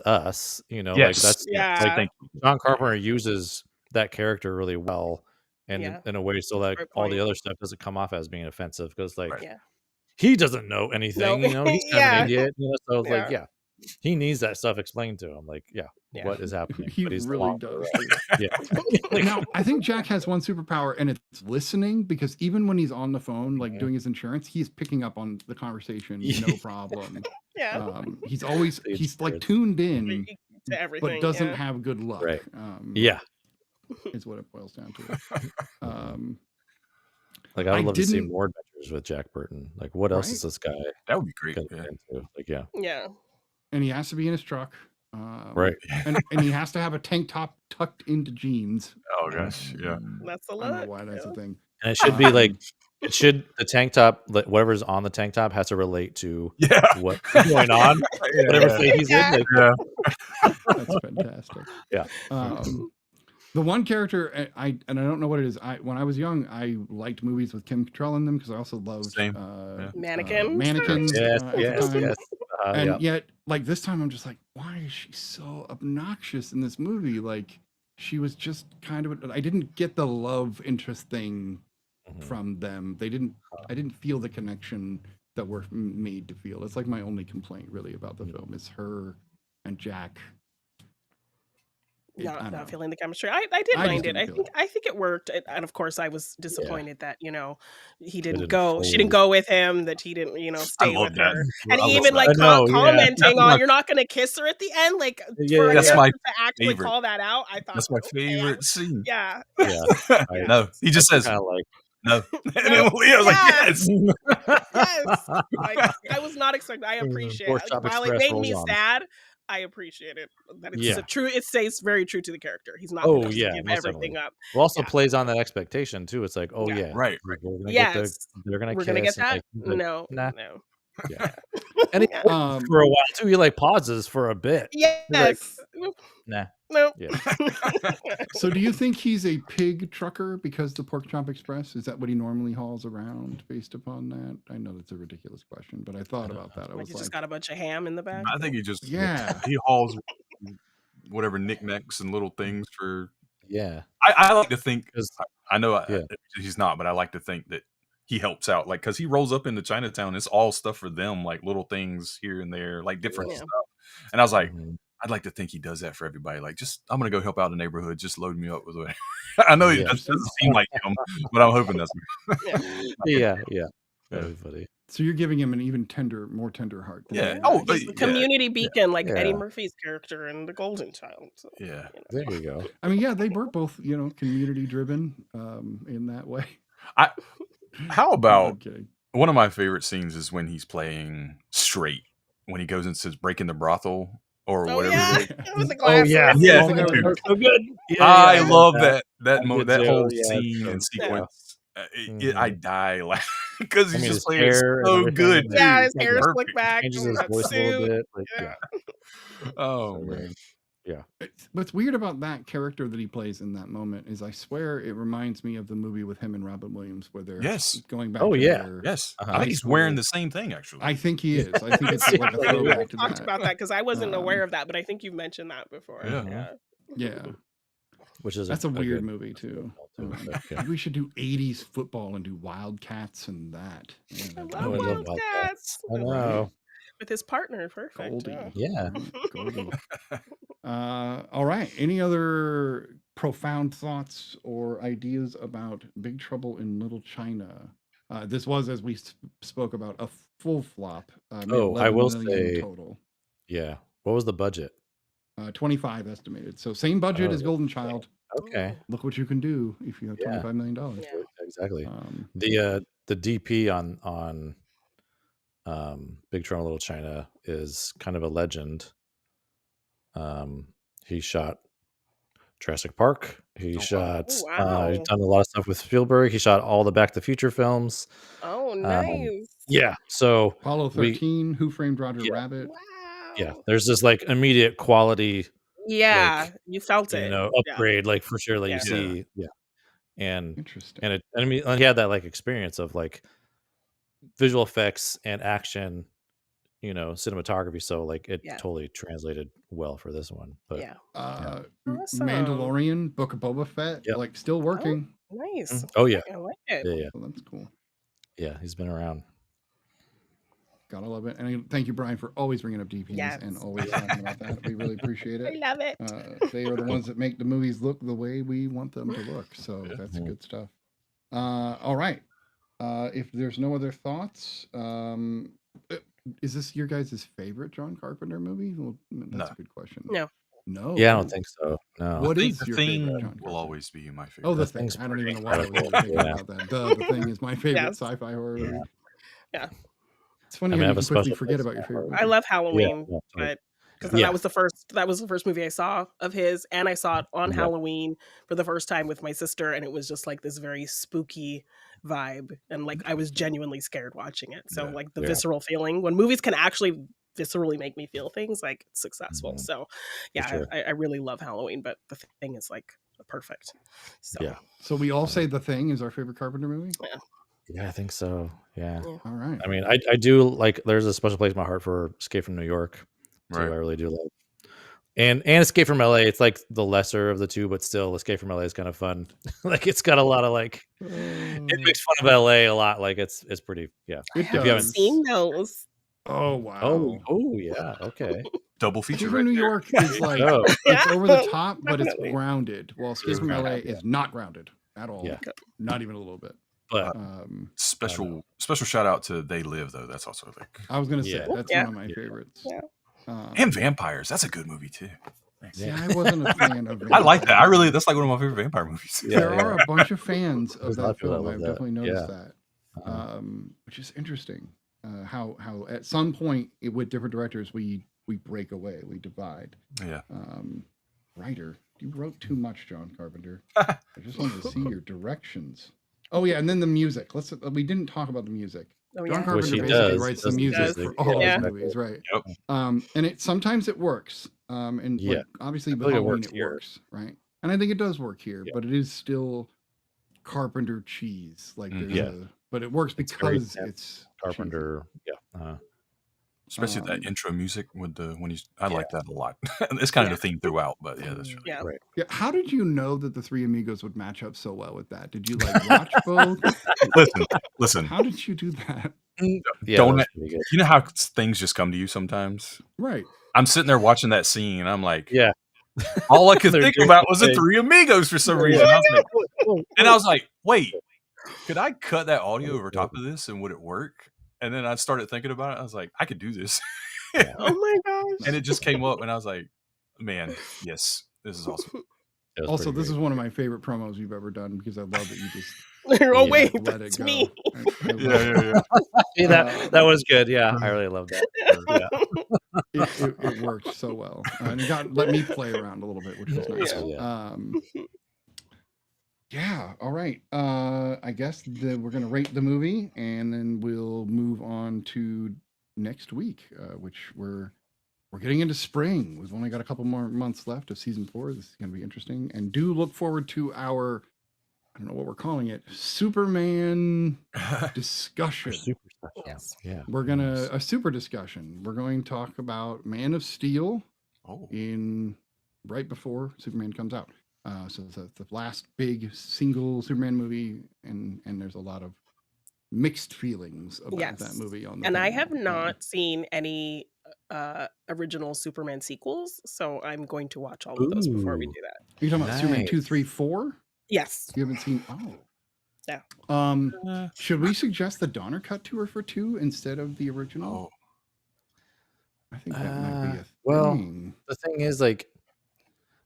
Speaker 5: us, like
Speaker 6: Yes.
Speaker 5: that's
Speaker 3: Yeah.
Speaker 5: like
Speaker 6: Thank
Speaker 5: John Carpenter uses that character really well and
Speaker 3: Yeah.
Speaker 5: in a way so that
Speaker 3: Great
Speaker 5: all
Speaker 3: point.
Speaker 5: the other stuff doesn't come off as being offensive because like
Speaker 6: Right.
Speaker 3: Yeah.
Speaker 5: he doesn't know anything,
Speaker 3: No.
Speaker 5: he's kind
Speaker 3: Yeah.
Speaker 5: of an idiot, so it's like
Speaker 3: Yeah.
Speaker 5: he needs that stuff explained to him, like
Speaker 3: Yeah.
Speaker 5: what is happening?
Speaker 2: He
Speaker 5: But he's
Speaker 2: really
Speaker 5: along
Speaker 2: does.
Speaker 5: for the ride. Yeah.
Speaker 2: Now, I think Jack has one superpower, and it's listening. Because even when he's on the phone, like
Speaker 5: Mhm.
Speaker 2: doing his insurance, he's picking up on the conversation,
Speaker 5: Yeah.
Speaker 2: no problem.
Speaker 3: Yeah.
Speaker 2: He's always
Speaker 5: It's
Speaker 2: he's like
Speaker 5: good.
Speaker 2: tuned in,
Speaker 3: To everything.
Speaker 2: but doesn't
Speaker 3: yeah.
Speaker 2: have good luck.
Speaker 5: Right. Yeah.
Speaker 2: is what it boils down to.
Speaker 5: Like I would
Speaker 2: I
Speaker 5: love to see
Speaker 2: didn't-
Speaker 5: more adventures with Jack Burton. Like what else
Speaker 2: Right?
Speaker 5: is this guy
Speaker 6: That would be great.
Speaker 5: gonna
Speaker 6: Yeah.
Speaker 5: get into? Like yeah,
Speaker 3: Yeah.
Speaker 2: And he has to be in his truck.
Speaker 5: right.
Speaker 2: And he has to have a tank top tucked into jeans.
Speaker 6: Oh gosh. Yeah.
Speaker 3: That's the
Speaker 2: I don't know
Speaker 3: look.
Speaker 2: why that's a thing.
Speaker 5: And it should be like
Speaker 2: Um,
Speaker 5: the tank top, like, whatever's on the tank top has to relate to
Speaker 6: Yeah.
Speaker 5: what's going on, whatever
Speaker 6: Yeah.
Speaker 5: phase he's in. Like,
Speaker 6: Yeah.
Speaker 2: That's fantastic.
Speaker 5: Yeah.
Speaker 2: The one character I don't know what it is. When I was young, I liked movies with Kim Cattrall in them because I also loved
Speaker 6: Same.
Speaker 3: Mannequins.
Speaker 2: At the
Speaker 5: yes,
Speaker 2: time.
Speaker 5: yes.
Speaker 2: And yet, like this time, I'm just like, why is she so obnoxious in this movie? Like, she was just kind of. I didn't get the love interest thing from them. I didn't feel the connection that we're made to feel. It's like my only complaint really about the film is her and Jack.
Speaker 3: Not feeling the chemistry. I did mind it. I think it worked. And of course I was disappointed that, he didn't go. She didn't go with him, that he didn't, stay with her. And he even like commenting on you're not gonna kiss her at the end. Like for
Speaker 6: That's my
Speaker 3: to actually
Speaker 6: favorite.
Speaker 3: call that out. I thought
Speaker 6: That's my favorite scene.
Speaker 3: Yeah.
Speaker 6: No, he just says
Speaker 5: kind of like
Speaker 6: no. And then Leo's like, yes.
Speaker 3: Yes. Like I was not expecting. I appreciate it.
Speaker 5: Pork Chop
Speaker 3: While it
Speaker 5: Express
Speaker 3: made
Speaker 5: rolls
Speaker 3: me
Speaker 5: on.
Speaker 3: sad, I appreciate it. That it's it stays very true to the character. He's not
Speaker 5: Oh,
Speaker 3: gonna
Speaker 5: yeah,
Speaker 3: give
Speaker 5: most
Speaker 3: everything
Speaker 5: definitely.
Speaker 3: up.
Speaker 5: It also plays on that expectation too. It's like, oh
Speaker 3: Yeah.
Speaker 5: yeah,
Speaker 6: Right.
Speaker 5: we're gonna
Speaker 3: Yes.
Speaker 5: they're gonna
Speaker 3: We're
Speaker 5: kiss.
Speaker 3: gonna get
Speaker 5: and,
Speaker 3: that?
Speaker 5: like, he's like,
Speaker 3: No.
Speaker 5: nah.
Speaker 3: No.
Speaker 5: Yeah. And he
Speaker 3: Yeah.
Speaker 5: for a while too. He like pauses for a bit.
Speaker 3: Yes.
Speaker 5: Nah.
Speaker 3: No.
Speaker 5: Yeah.
Speaker 2: So do you think he's a pig trucker because the Pork Chop Express? Is that what he normally hauls around based upon that? I know that's a ridiculous question, but I thought about that. I
Speaker 3: Like
Speaker 2: was
Speaker 3: he
Speaker 2: like,
Speaker 3: just got a bunch of ham in the back.
Speaker 6: I think he just
Speaker 2: yeah.
Speaker 6: he hauls whatever knickknacks and little things for.
Speaker 5: Yeah.
Speaker 6: I like to think
Speaker 5: 'Cause-
Speaker 6: I know
Speaker 5: Yeah.
Speaker 6: he's not, but I like to think that he helps out, like because he rolls up into Chinatown. It's all stuff for them, like little things here and there, like different
Speaker 3: Yeah.
Speaker 6: stuff. And I was like,
Speaker 5: Mhm.
Speaker 6: I'd like to think he does that for everybody. Like, just I'm gonna go help out the neighborhood. Just load me up with whatever. I know it
Speaker 5: Yeah.
Speaker 6: doesn't seem like him, but I'm hoping that's.
Speaker 5: Yeah. That'd be funny.
Speaker 2: So you're giving him an even more tender heart. than
Speaker 6: Yeah.
Speaker 2: me.
Speaker 6: Oh,
Speaker 3: He's the community beacon, like
Speaker 5: Yeah.
Speaker 3: Eddie Murphy's character in The Golden Child. So,
Speaker 6: Yeah.
Speaker 5: There we go.
Speaker 2: I mean, yeah, they were both, community driven in that way.
Speaker 6: How about
Speaker 2: Okay.
Speaker 6: one of my favorite scenes is when he's playing straight, when he goes and says breaking the brothel or
Speaker 3: Oh
Speaker 6: whatever.
Speaker 3: yeah,
Speaker 6: it is.
Speaker 3: with the
Speaker 5: Oh
Speaker 3: glasses.
Speaker 5: yeah.
Speaker 6: Yeah.
Speaker 5: Oh, that was so good. Yeah,
Speaker 6: I
Speaker 5: yeah,
Speaker 6: love
Speaker 5: that.
Speaker 6: that
Speaker 5: I did
Speaker 6: that
Speaker 5: too.
Speaker 6: whole
Speaker 5: Yeah,
Speaker 6: scene
Speaker 5: so-
Speaker 6: and sequence. I die laughing because he's
Speaker 5: I mean,
Speaker 6: just
Speaker 5: his
Speaker 6: playing it
Speaker 5: hair and
Speaker 6: so
Speaker 5: everything,
Speaker 6: good.
Speaker 5: and
Speaker 3: Yeah,
Speaker 6: dude.
Speaker 3: his hair is
Speaker 6: Perfect.
Speaker 3: slicked back.
Speaker 5: Changes
Speaker 3: and
Speaker 5: his
Speaker 3: that
Speaker 5: voice a little
Speaker 3: suit.
Speaker 5: bit. Like,
Speaker 3: Yeah.
Speaker 6: Oh
Speaker 5: So
Speaker 6: man.
Speaker 5: good.
Speaker 2: What's weird about that character that he plays in that moment is I swear it reminds me of the movie with him and Robin Williams where they're
Speaker 6: Yes.
Speaker 2: going back
Speaker 5: Oh,
Speaker 2: to
Speaker 5: yeah.
Speaker 2: their
Speaker 6: Yes,
Speaker 5: Uh-huh.
Speaker 6: I think he's
Speaker 2: High
Speaker 6: wearing
Speaker 2: school.
Speaker 6: the same thing actually.
Speaker 2: I think he is. I think it's like a
Speaker 3: Yeah, we
Speaker 2: throwback to
Speaker 3: talked
Speaker 2: that.
Speaker 3: about that because I wasn't
Speaker 2: Um,
Speaker 3: aware of that, but I think you've mentioned that before.
Speaker 6: Yeah.
Speaker 2: Yeah.
Speaker 5: Which is
Speaker 2: That's a weird
Speaker 5: good
Speaker 2: movie too.
Speaker 5: film, too, but, yeah.
Speaker 2: We should do 80s football and do Wildcats and that. Yeah,
Speaker 3: I
Speaker 2: that'd
Speaker 3: love
Speaker 5: Oh, I
Speaker 2: be
Speaker 5: love
Speaker 3: Wildcats.
Speaker 5: I know.
Speaker 3: With his partner, perfect.
Speaker 2: Goldie.
Speaker 3: Yeah.
Speaker 5: Yeah.
Speaker 2: Goldie. All right. Any other profound thoughts or ideas about Big Trouble in Little China? This was, as we spoke about, a full flop. Made
Speaker 5: Oh, I
Speaker 2: 11
Speaker 5: will
Speaker 2: million
Speaker 5: say-
Speaker 2: total.
Speaker 5: Yeah. What was the budget?
Speaker 2: 25 estimated. So same budget
Speaker 5: Oh,
Speaker 2: as Golden Child.
Speaker 5: Okay.
Speaker 2: Look what you can do if you have
Speaker 5: Yeah.
Speaker 2: $25 million.
Speaker 3: Yeah.
Speaker 5: Exactly.
Speaker 2: Um,
Speaker 5: The DP on Big Trouble in Little China is kind of a legend. He shot Jurassic Park. He
Speaker 6: wow.
Speaker 5: shot.
Speaker 3: Oh, wow.
Speaker 5: He's done a lot of stuff with Spielberg. He shot all the Back to the Future films.
Speaker 3: Oh, nice.
Speaker 5: Yeah. So
Speaker 2: Apollo
Speaker 5: We-
Speaker 2: 13, Who Framed Roger
Speaker 5: Yeah.
Speaker 2: Rabbit.
Speaker 3: Wow.
Speaker 5: yeah, there's this like immediate quality,
Speaker 3: Yeah, you felt it. Yeah.
Speaker 5: upgrade, like for sure. Like
Speaker 3: Yeah.
Speaker 5: you see, yeah, and
Speaker 2: Interesting.
Speaker 5: and I mean, he had that like experience of like visual effects and action, cinematography. So like it
Speaker 3: Yeah.
Speaker 5: totally translated well for this one. But
Speaker 3: Yeah.
Speaker 2: Awesome. Mandalorian, Book of Boba Fett,
Speaker 5: Yep.
Speaker 2: like still working.
Speaker 3: Nice.
Speaker 5: oh yeah,
Speaker 3: I like it.
Speaker 5: yeah,
Speaker 2: So that's cool.
Speaker 5: yeah, he's been around.
Speaker 2: Gotta love it. And thank you, Brian, for always bringing up DPs
Speaker 3: Yes.
Speaker 2: and always talking about that. We really appreciate
Speaker 3: I
Speaker 2: it.
Speaker 3: love it.
Speaker 2: They are the ones that make the movies look the way we want them to look. So that's
Speaker 5: Mhm.
Speaker 2: good stuff. All right. If there's no other thoughts, is this your guys' favorite John Carpenter movie? Well, that's
Speaker 6: No.
Speaker 2: a good question.
Speaker 3: No.
Speaker 2: No.
Speaker 5: Yeah, I don't think so. No.
Speaker 2: What is
Speaker 6: The
Speaker 2: your favorite
Speaker 6: Thing
Speaker 2: John
Speaker 6: will
Speaker 2: Carpenter?
Speaker 6: always be my favorite.
Speaker 2: Oh, The
Speaker 5: The
Speaker 2: Thing.
Speaker 5: Thing's
Speaker 2: I don't even know
Speaker 5: pretty
Speaker 2: why I was even
Speaker 5: incredible.
Speaker 2: thinking
Speaker 5: Yeah.
Speaker 2: about that. The Thing is my favorite
Speaker 3: Yes.
Speaker 2: sci-fi horror
Speaker 5: Yeah.
Speaker 2: movie.
Speaker 3: Yeah.
Speaker 2: It's funny
Speaker 5: I mean, I
Speaker 2: how you
Speaker 5: have a
Speaker 2: can quickly
Speaker 5: special
Speaker 2: forget
Speaker 5: place
Speaker 2: about
Speaker 5: in
Speaker 2: your
Speaker 5: my
Speaker 2: favorite
Speaker 5: heart.
Speaker 3: I
Speaker 2: movie.
Speaker 3: love
Speaker 5: Yeah,
Speaker 3: Halloween,
Speaker 5: no, totally.
Speaker 3: but because
Speaker 5: Yeah.
Speaker 3: that was the first movie I saw of his, and I saw it on
Speaker 5: Yeah.
Speaker 3: Halloween for the first time with my sister, and it was just like this very spooky vibe, and like I was genuinely scared watching it. So
Speaker 6: Yeah.
Speaker 3: like the
Speaker 5: Yeah.
Speaker 3: visceral feeling when movies can actually viscerally make me feel things, like it's successful.
Speaker 5: Mhm.
Speaker 3: So
Speaker 5: For
Speaker 3: yeah,
Speaker 5: sure.
Speaker 3: I really love Halloween, but The Thing is like perfect. So
Speaker 5: Yeah.
Speaker 2: So we all say The Thing is our favorite Carpenter movie?
Speaker 5: Yeah, I think so. Yeah.
Speaker 3: yeah.
Speaker 2: All right.
Speaker 5: I mean, I do like. There's a special place in my heart for Escape from New York too.
Speaker 6: Right.
Speaker 5: I really do like. And Escape from LA. It's like the lesser of the two, but still, Escape from LA is kind of fun. Like it's got a lot of like. It makes fun of LA a lot. Like it's pretty. Yeah.
Speaker 3: I
Speaker 2: It
Speaker 3: haven't
Speaker 2: does.
Speaker 3: seen those.
Speaker 2: Oh, wow.
Speaker 5: Oh yeah. Okay.
Speaker 6: Double feature
Speaker 2: Escape
Speaker 6: right
Speaker 2: from New
Speaker 6: there.
Speaker 2: York is like,
Speaker 5: Oh
Speaker 2: it's
Speaker 3: Yeah,
Speaker 2: over the top, but it's
Speaker 3: definitely.
Speaker 2: grounded. While Escape
Speaker 5: It's
Speaker 2: from LA
Speaker 5: grounded, yeah.
Speaker 2: is not grounded at all.
Speaker 5: Yeah.
Speaker 2: Not even a little bit.
Speaker 5: But
Speaker 6: Special shout out to They Live though. That's also like
Speaker 2: I was going to say,
Speaker 5: Yeah.
Speaker 2: that's
Speaker 3: Yeah.
Speaker 2: one of my
Speaker 5: Yeah.
Speaker 2: favorites.
Speaker 3: Yeah.
Speaker 6: and Vampires. That's a good movie too.
Speaker 2: See,
Speaker 5: Yeah.
Speaker 2: I wasn't a fan of
Speaker 6: I like that. That's like one of my favorite vampire movies.
Speaker 5: Yeah,
Speaker 2: There are a bunch of fans of
Speaker 5: There's a lot
Speaker 2: that
Speaker 5: of people that
Speaker 2: film.
Speaker 5: love
Speaker 2: I've
Speaker 5: that.
Speaker 2: definitely noticed
Speaker 5: Yeah.
Speaker 2: that,
Speaker 5: Uh-huh.
Speaker 2: which is interesting. How at some point with different directors we break away, we divide.
Speaker 6: Yeah.
Speaker 2: Writer, you wrote too much, John Carpenter. I just wanted to see your directions. Oh yeah, and then the music. We didn't talk about the music.
Speaker 3: Oh,
Speaker 2: John
Speaker 3: yeah.
Speaker 2: Carpenter
Speaker 5: Which he
Speaker 2: basically
Speaker 5: does.
Speaker 2: writes
Speaker 5: He
Speaker 2: the
Speaker 5: does the
Speaker 2: music
Speaker 3: music.
Speaker 2: for all
Speaker 3: Yeah.
Speaker 2: his movies, right?
Speaker 6: Yep.
Speaker 2: And sometimes it works. And
Speaker 5: Yeah.
Speaker 2: like, obviously
Speaker 5: I
Speaker 2: with
Speaker 5: feel like it
Speaker 2: Halloween
Speaker 5: works
Speaker 2: it
Speaker 5: here.
Speaker 2: works, right? And I think it does work here,
Speaker 5: Yeah.
Speaker 2: but it is still Carpenter cheese. Like there's
Speaker 5: Yeah.
Speaker 2: but it works
Speaker 5: It's very
Speaker 2: because
Speaker 5: intense.
Speaker 2: it's
Speaker 5: Carpenter. Yeah.
Speaker 6: Especially that
Speaker 2: Um,
Speaker 6: intro music with I
Speaker 5: Yeah.
Speaker 6: like that a lot. It's kind
Speaker 3: Yeah.
Speaker 6: of the theme throughout, but yeah, that's really
Speaker 3: Yeah.
Speaker 6: good.
Speaker 5: Right.
Speaker 2: Yeah, how did you know that the Three Amigos would match up so well with that? Did you like watch both?
Speaker 6: Listen.
Speaker 2: How did you do that?
Speaker 5: Yeah.
Speaker 6: Don't
Speaker 5: that's pretty good.
Speaker 6: You know how things just come to you sometimes?
Speaker 2: Right.
Speaker 6: I'm sitting there watching that scene and I'm like,
Speaker 5: Yeah.
Speaker 6: all I could
Speaker 5: They're
Speaker 6: think
Speaker 5: doing
Speaker 6: about
Speaker 5: the
Speaker 6: was the
Speaker 5: thing.
Speaker 6: Three Amigos for some
Speaker 5: Yeah.
Speaker 6: reason. I was like, and I
Speaker 5: Oh,
Speaker 6: was like, wait, could I cut that audio over top of this and would it work? And then I started thinking about it. I was like, I could do this.
Speaker 5: Yeah.
Speaker 3: Oh my gosh.
Speaker 6: And it just came up and I was like, man, yes, this is awesome.
Speaker 5: it was
Speaker 2: Also,
Speaker 5: pretty
Speaker 2: this
Speaker 5: great.
Speaker 2: is one of my favorite promos you've ever done because I love that you just
Speaker 3: Oh
Speaker 5: Yeah.
Speaker 3: wait,
Speaker 2: let it
Speaker 3: that's
Speaker 2: go.
Speaker 3: me.
Speaker 2: I love it.
Speaker 5: See, that was good. Yeah, I really love that. Yeah.
Speaker 2: It worked so well, and it let me play around a little bit, which was nice.
Speaker 3: Yeah.
Speaker 2: Yeah. All right. I guess we're gonna rate the movie, and then we'll move on to next week, which we're getting into spring. We've only got a couple more months left of season 4. This is gonna be interesting, and do look forward to our, I don't know what we're calling it, Superman discussion.
Speaker 5: Super special.
Speaker 3: Yes.
Speaker 5: Yeah.
Speaker 2: We're gonna a super discussion. We're going to talk about Man of Steel
Speaker 6: Oh,
Speaker 2: in right before Superman comes out. So it's the last big single Superman movie, and there's a lot of mixed feelings about that
Speaker 3: Yes.
Speaker 2: movie on the
Speaker 3: And I
Speaker 2: panel.
Speaker 3: have not seen any original Superman sequels, so I'm going to watch all of those before we
Speaker 5: Ooh.
Speaker 3: do that.
Speaker 2: You're talking about Superman 2,
Speaker 5: Nice.
Speaker 2: 3, 4?
Speaker 3: Yes.
Speaker 2: You haven't seen? Oh.
Speaker 3: Yeah.
Speaker 2: Should we suggest the Donner cut tour for 2 instead of the original?
Speaker 6: oh,
Speaker 2: I think that might be a
Speaker 5: well,
Speaker 2: thing.
Speaker 5: The thing is, like,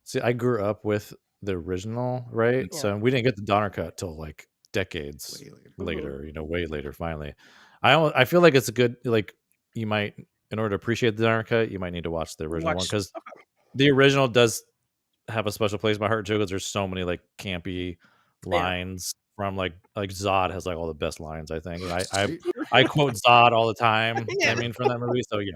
Speaker 5: see, I grew up with the original, right?
Speaker 3: Yeah.
Speaker 5: So we didn't get the Donner cut till like decades
Speaker 2: Way later.
Speaker 5: later, way later. Finally, I feel like it's a good, like, you might, in order to appreciate the Donner cut, you might need to watch the original one, because the original does have a special place in my heart too, because there's so many like campy lines from like Zod has like all the best lines, I think. I quote Zod all the time.
Speaker 3: Yeah.
Speaker 5: I mean, from that movie. So yeah,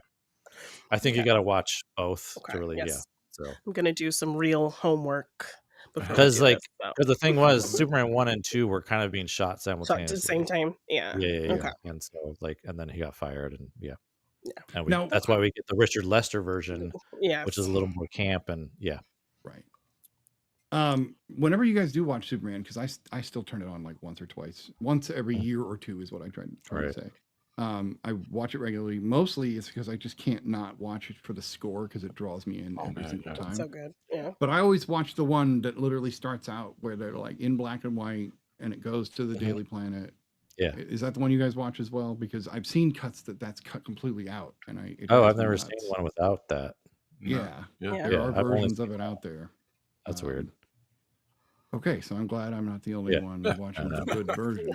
Speaker 5: I think you got to watch both to really,
Speaker 3: Yes.
Speaker 5: So
Speaker 3: I'm gonna do some real homework before we
Speaker 5: because
Speaker 3: do
Speaker 5: like
Speaker 3: this, so.
Speaker 5: because the thing was Superman 1 and 2 were kind of being shot
Speaker 3: So at
Speaker 5: simultaneously
Speaker 3: the same time. Yeah.
Speaker 5: Yeah.
Speaker 3: Okay.
Speaker 5: And so like, and then he got fired, and
Speaker 3: Yeah.
Speaker 5: and
Speaker 2: Now-
Speaker 5: that's why we get the Richard Lester version,
Speaker 3: Yeah.
Speaker 5: which is a little more camp, and
Speaker 2: Right. Whenever you guys do watch Superman, because I still turn it on like once or twice, once every year or two is what I try to say. I watch it regularly. Mostly it's because I just can't not watch it for the score, because it draws me in every single time.
Speaker 3: So good. Yeah.
Speaker 2: But I always watch the one that literally starts out where they're like in black and white, and it goes to the Daily Planet.
Speaker 5: Yeah.
Speaker 2: Is that the one you guys watch as well? Because I've seen cuts that's cut completely out, and
Speaker 5: I've never seen one without that.
Speaker 6: No.
Speaker 2: Yeah,
Speaker 6: Yeah.
Speaker 3: Yeah.
Speaker 2: there are
Speaker 5: I've only
Speaker 2: versions
Speaker 5: seen
Speaker 2: of it
Speaker 5: that.
Speaker 2: out there.
Speaker 5: That's weird.
Speaker 2: Okay, so I'm glad I'm not the only
Speaker 5: Yeah.
Speaker 2: one watching
Speaker 5: I
Speaker 2: the
Speaker 5: know.
Speaker 2: good version.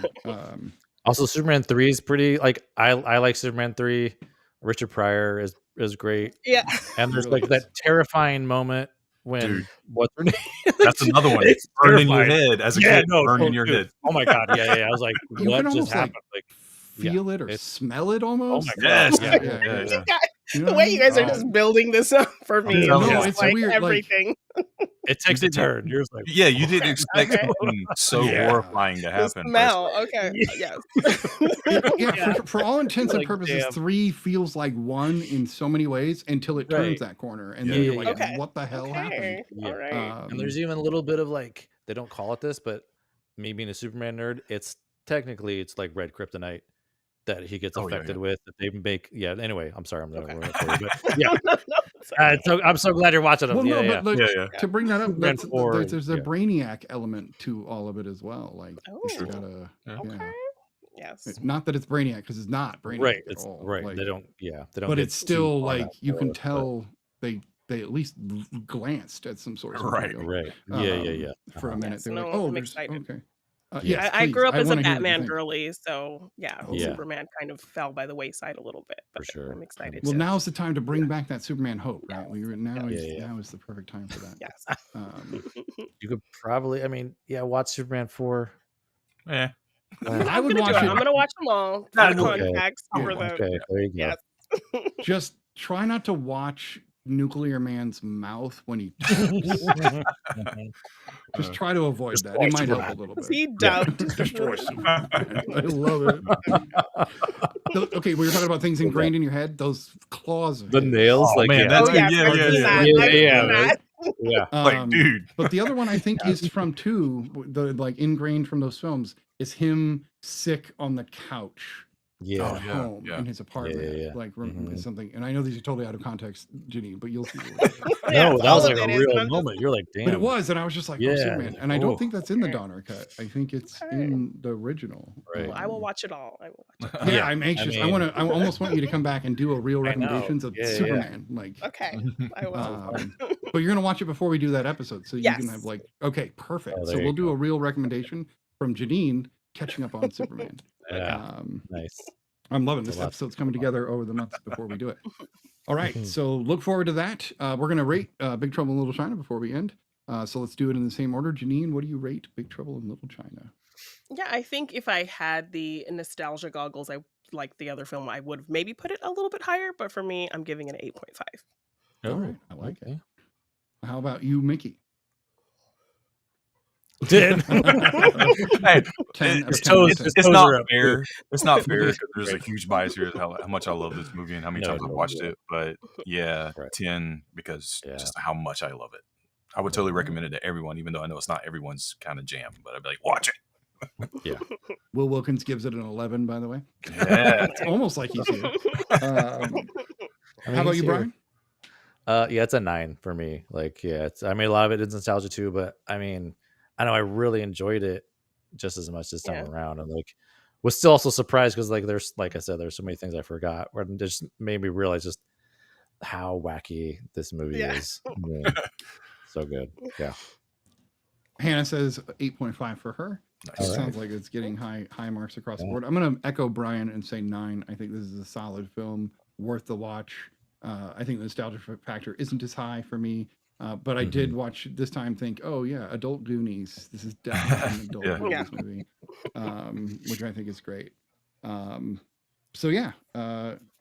Speaker 5: Also, Superman 3 is pretty like I like Superman 3. Richard Pryor is great.
Speaker 3: Yeah.
Speaker 5: And there's
Speaker 2: Really
Speaker 5: like that
Speaker 2: is.
Speaker 5: terrifying moment when
Speaker 6: Dude,
Speaker 5: what's her name?
Speaker 6: that's another one.
Speaker 5: It's
Speaker 6: Burned in your
Speaker 5: terrifying.
Speaker 6: head as a
Speaker 5: Yeah,
Speaker 6: kid.
Speaker 5: no,
Speaker 6: Burned in your
Speaker 5: dude.
Speaker 6: head.
Speaker 5: Oh my god, yeah. I was like,
Speaker 2: You
Speaker 5: what
Speaker 2: can
Speaker 5: just
Speaker 2: almost
Speaker 5: happened?
Speaker 2: like
Speaker 5: Yeah,
Speaker 2: feel it or
Speaker 5: it's
Speaker 2: smell it
Speaker 5: oh
Speaker 2: almost.
Speaker 5: my god,
Speaker 6: Yes.
Speaker 5: yeah.
Speaker 6: Yeah.
Speaker 3: You guys,
Speaker 2: You know
Speaker 3: the
Speaker 2: what
Speaker 3: way
Speaker 2: I
Speaker 3: you
Speaker 2: mean?
Speaker 3: guys are just building this up for
Speaker 6: I'm
Speaker 3: me,
Speaker 6: telling
Speaker 3: it's
Speaker 6: you.
Speaker 2: No,
Speaker 3: just
Speaker 2: it's
Speaker 3: like
Speaker 2: weird. Like,
Speaker 3: everything.
Speaker 6: You
Speaker 5: It takes a
Speaker 6: didn't.
Speaker 5: turn. You're just like,
Speaker 6: Yeah, you didn't expect
Speaker 3: Okay.
Speaker 6: something so
Speaker 5: Yeah.
Speaker 6: horrifying to
Speaker 3: The
Speaker 6: happen, but it's
Speaker 3: smell.
Speaker 6: like,
Speaker 3: Okay.
Speaker 5: yeah.
Speaker 3: Yes.
Speaker 2: yeah,
Speaker 5: Yeah.
Speaker 2: for all intents
Speaker 5: You're
Speaker 2: and
Speaker 5: like,
Speaker 2: purposes,
Speaker 5: damn.
Speaker 2: 3 feels like 1 in so many ways until it turns
Speaker 5: Right.
Speaker 2: that corner, and
Speaker 6: Yeah.
Speaker 2: then you're
Speaker 5: Yeah,
Speaker 2: like,
Speaker 3: Okay.
Speaker 2: "What the hell happened?"
Speaker 3: Okay.
Speaker 5: Yeah.
Speaker 3: All right.
Speaker 5: And there's even a little bit of like they don't call it this, but me being a Superman nerd, it's like red kryptonite that he gets
Speaker 6: Oh yeah,
Speaker 5: affected
Speaker 6: yeah.
Speaker 5: with. That they make. Yeah. Anyway, I'm sorry, I'm not
Speaker 3: Okay.
Speaker 5: gonna ruin it for you, but yeah.
Speaker 3: No, it's okay.
Speaker 5: I'm so glad you're watching them.
Speaker 2: Well,
Speaker 5: Yeah,
Speaker 2: no,
Speaker 5: yeah.
Speaker 2: but like,
Speaker 6: Yeah, yeah.
Speaker 2: to bring that up,
Speaker 5: Superman
Speaker 2: that's,
Speaker 5: 4
Speaker 2: there's a
Speaker 5: yeah.
Speaker 2: Brainiac element to all of it as well. Like, you
Speaker 6: Sure.
Speaker 3: Oh.
Speaker 2: gotta,
Speaker 6: Yeah.
Speaker 3: Okay.
Speaker 2: yeah.
Speaker 3: Yes.
Speaker 2: Not that it's Brainiac, because it's not Brainiac
Speaker 5: Right.
Speaker 2: at
Speaker 5: It's
Speaker 2: all.
Speaker 5: right.
Speaker 2: Like,
Speaker 5: They don't
Speaker 2: but
Speaker 5: get
Speaker 2: it's
Speaker 5: too
Speaker 2: still
Speaker 5: far
Speaker 2: like
Speaker 5: out
Speaker 2: you can
Speaker 5: for it, but
Speaker 2: tell they at least glanced at some source
Speaker 6: Right.
Speaker 2: material.
Speaker 5: right. Yeah.
Speaker 2: For a minute,
Speaker 3: Yes.
Speaker 2: they were like,
Speaker 3: No,
Speaker 2: "Oh,
Speaker 3: I'm
Speaker 2: there's
Speaker 3: excited.
Speaker 2: okay."
Speaker 3: Yeah,
Speaker 2: Yes,
Speaker 3: I
Speaker 2: please.
Speaker 3: grew up
Speaker 2: I
Speaker 3: as a
Speaker 2: want to hear what you
Speaker 3: Batman
Speaker 2: think.
Speaker 3: girly, so yeah,
Speaker 2: Oh,
Speaker 5: Yeah.
Speaker 3: Superman kind of fell by the wayside a little bit,
Speaker 5: For
Speaker 3: but
Speaker 5: sure.
Speaker 3: I'm excited
Speaker 2: Well,
Speaker 3: to.
Speaker 2: now's the time to bring back that Superman hope, right? Now
Speaker 5: Yeah,
Speaker 2: is
Speaker 5: yeah.
Speaker 2: now is the perfect time for that.
Speaker 3: Yes.
Speaker 5: You could probably, I mean, yeah, watch Superman 4.
Speaker 6: Eh.
Speaker 2: I would
Speaker 3: I'm gonna
Speaker 2: watch
Speaker 3: do it.
Speaker 2: it.
Speaker 3: I'm gonna watch them all.
Speaker 6: I
Speaker 3: Full
Speaker 6: would.
Speaker 3: context
Speaker 2: Yeah.
Speaker 3: for the
Speaker 5: Okay, there you go.
Speaker 3: yes.
Speaker 2: Just try not to watch Nuclear Man's mouth when he talks. Just try to avoid that. It might help a little
Speaker 3: Is
Speaker 2: bit.
Speaker 3: he dubbed?
Speaker 2: Destroy Superman. I love it. Okay, we were talking about things ingrained in your head. Those claws. Of
Speaker 5: The
Speaker 2: his.
Speaker 5: nails,
Speaker 6: Oh
Speaker 5: like
Speaker 6: man,
Speaker 5: yeah.
Speaker 6: that's
Speaker 3: Oh yeah,
Speaker 6: yeah,
Speaker 3: I've
Speaker 6: yeah,
Speaker 3: seen
Speaker 6: yeah.
Speaker 3: that.
Speaker 5: Yeah,
Speaker 3: I've
Speaker 5: yeah,
Speaker 3: seen
Speaker 5: right.
Speaker 3: that.
Speaker 5: Yeah.
Speaker 6: Like, dude.
Speaker 2: But the other one I think is from 2, the like ingrained from those films, is him sick on the couch
Speaker 5: Yeah.
Speaker 6: Oh,
Speaker 2: at
Speaker 6: yeah,
Speaker 2: home
Speaker 6: yeah.
Speaker 2: in his apartment.
Speaker 5: yeah.
Speaker 2: Like
Speaker 5: Mhm.
Speaker 2: something. And I know these are totally out of context, Janine, but you'll see. What
Speaker 3: Yes,
Speaker 5: No, that
Speaker 3: all
Speaker 5: was
Speaker 3: of
Speaker 5: like a
Speaker 3: it is,
Speaker 5: real
Speaker 3: and I'm just-
Speaker 5: moment. You're like, damn.
Speaker 2: But it was, and I was just like,
Speaker 5: Yeah.
Speaker 2: oh, Superman. And I don't
Speaker 5: Oh.
Speaker 2: think that's in the
Speaker 3: Okay.
Speaker 2: Donner cut. I think it's
Speaker 3: Okay.
Speaker 2: in the original.
Speaker 5: Right.
Speaker 3: I will watch it all. I will watch it.
Speaker 2: Yeah,
Speaker 5: Yeah,
Speaker 2: I'm anxious. I
Speaker 5: mean-
Speaker 2: want to. I almost want you to come back and do a real
Speaker 5: I know.
Speaker 2: recommendations of
Speaker 5: Yeah, yeah.
Speaker 2: Superman. Like,
Speaker 3: Okay, I will.
Speaker 2: but you're gonna watch it before we do that episode, so you can
Speaker 3: Yes.
Speaker 2: have like, okay, perfect.
Speaker 5: Oh,
Speaker 2: So
Speaker 5: there you
Speaker 2: we'll do
Speaker 5: go.
Speaker 2: a real recommendation from Janine catching up on Superman.
Speaker 5: Yeah. Nice.
Speaker 2: I'm loving this
Speaker 5: a lot.
Speaker 2: episode's coming together over the months before we do it. All right, so look forward to that. We're gonna rate Big Trouble in Little China before we end. So let's do it in the same order. Janine, what do you rate Big Trouble in Little China?
Speaker 3: Yeah, I think if I had the nostalgia goggles, I like the other film, I would have maybe put it a little bit higher. But for me, I'm giving it an 8.5.
Speaker 2: All right, I like
Speaker 5: okay.
Speaker 2: How about you, Mickey?
Speaker 5: Did
Speaker 2: 10
Speaker 6: Hey,
Speaker 2: out
Speaker 6: it's,
Speaker 2: of 10.
Speaker 6: it's,
Speaker 5: His
Speaker 6: it's
Speaker 5: toes
Speaker 6: not
Speaker 5: are up.
Speaker 6: fair. It's not fair because there's a
Speaker 5: Right.
Speaker 6: huge bias here how much I love this movie and how many
Speaker 5: No,
Speaker 6: times I've
Speaker 5: no,
Speaker 6: watched
Speaker 5: yeah.
Speaker 6: it. But yeah,
Speaker 5: Right.
Speaker 6: 10 because
Speaker 5: Yeah.
Speaker 6: just how much I love it. I would totally recommend it to everyone, even though I know it's not everyone's kind of jam. But I'd be like, watch it.
Speaker 2: Will Wilkins gives it an 11, by the way.
Speaker 6: Yeah.
Speaker 2: It's almost like he's here.
Speaker 5: I mean,
Speaker 2: How about
Speaker 5: he's
Speaker 2: you,
Speaker 5: here.
Speaker 2: Brian?
Speaker 5: Yeah, it's a 9 for me. Like, yeah, it's. I mean, a lot of it is nostalgia too, but I mean, I know I really enjoyed it just as much this time around, and like, was still also surprised because like there's like I said, there's so many things I forgot, where it just made me realize just how wacky this movie
Speaker 3: Yeah.
Speaker 5: is. I mean, so good. Yeah.
Speaker 2: Hannah says 8.5 for her.
Speaker 6: Nice.
Speaker 5: All
Speaker 2: Sounds like it's getting high marks across the
Speaker 5: Yeah.
Speaker 2: board. I'm going to echo Brian and say 9. I think this is a solid film, worth the watch. I think the nostalgia factor isn't as high for me, but I did watch this time think, oh yeah, adult Goonies. This is definitely an adult
Speaker 6: Yeah.
Speaker 2: Goonies movie, which I think is great. So yeah,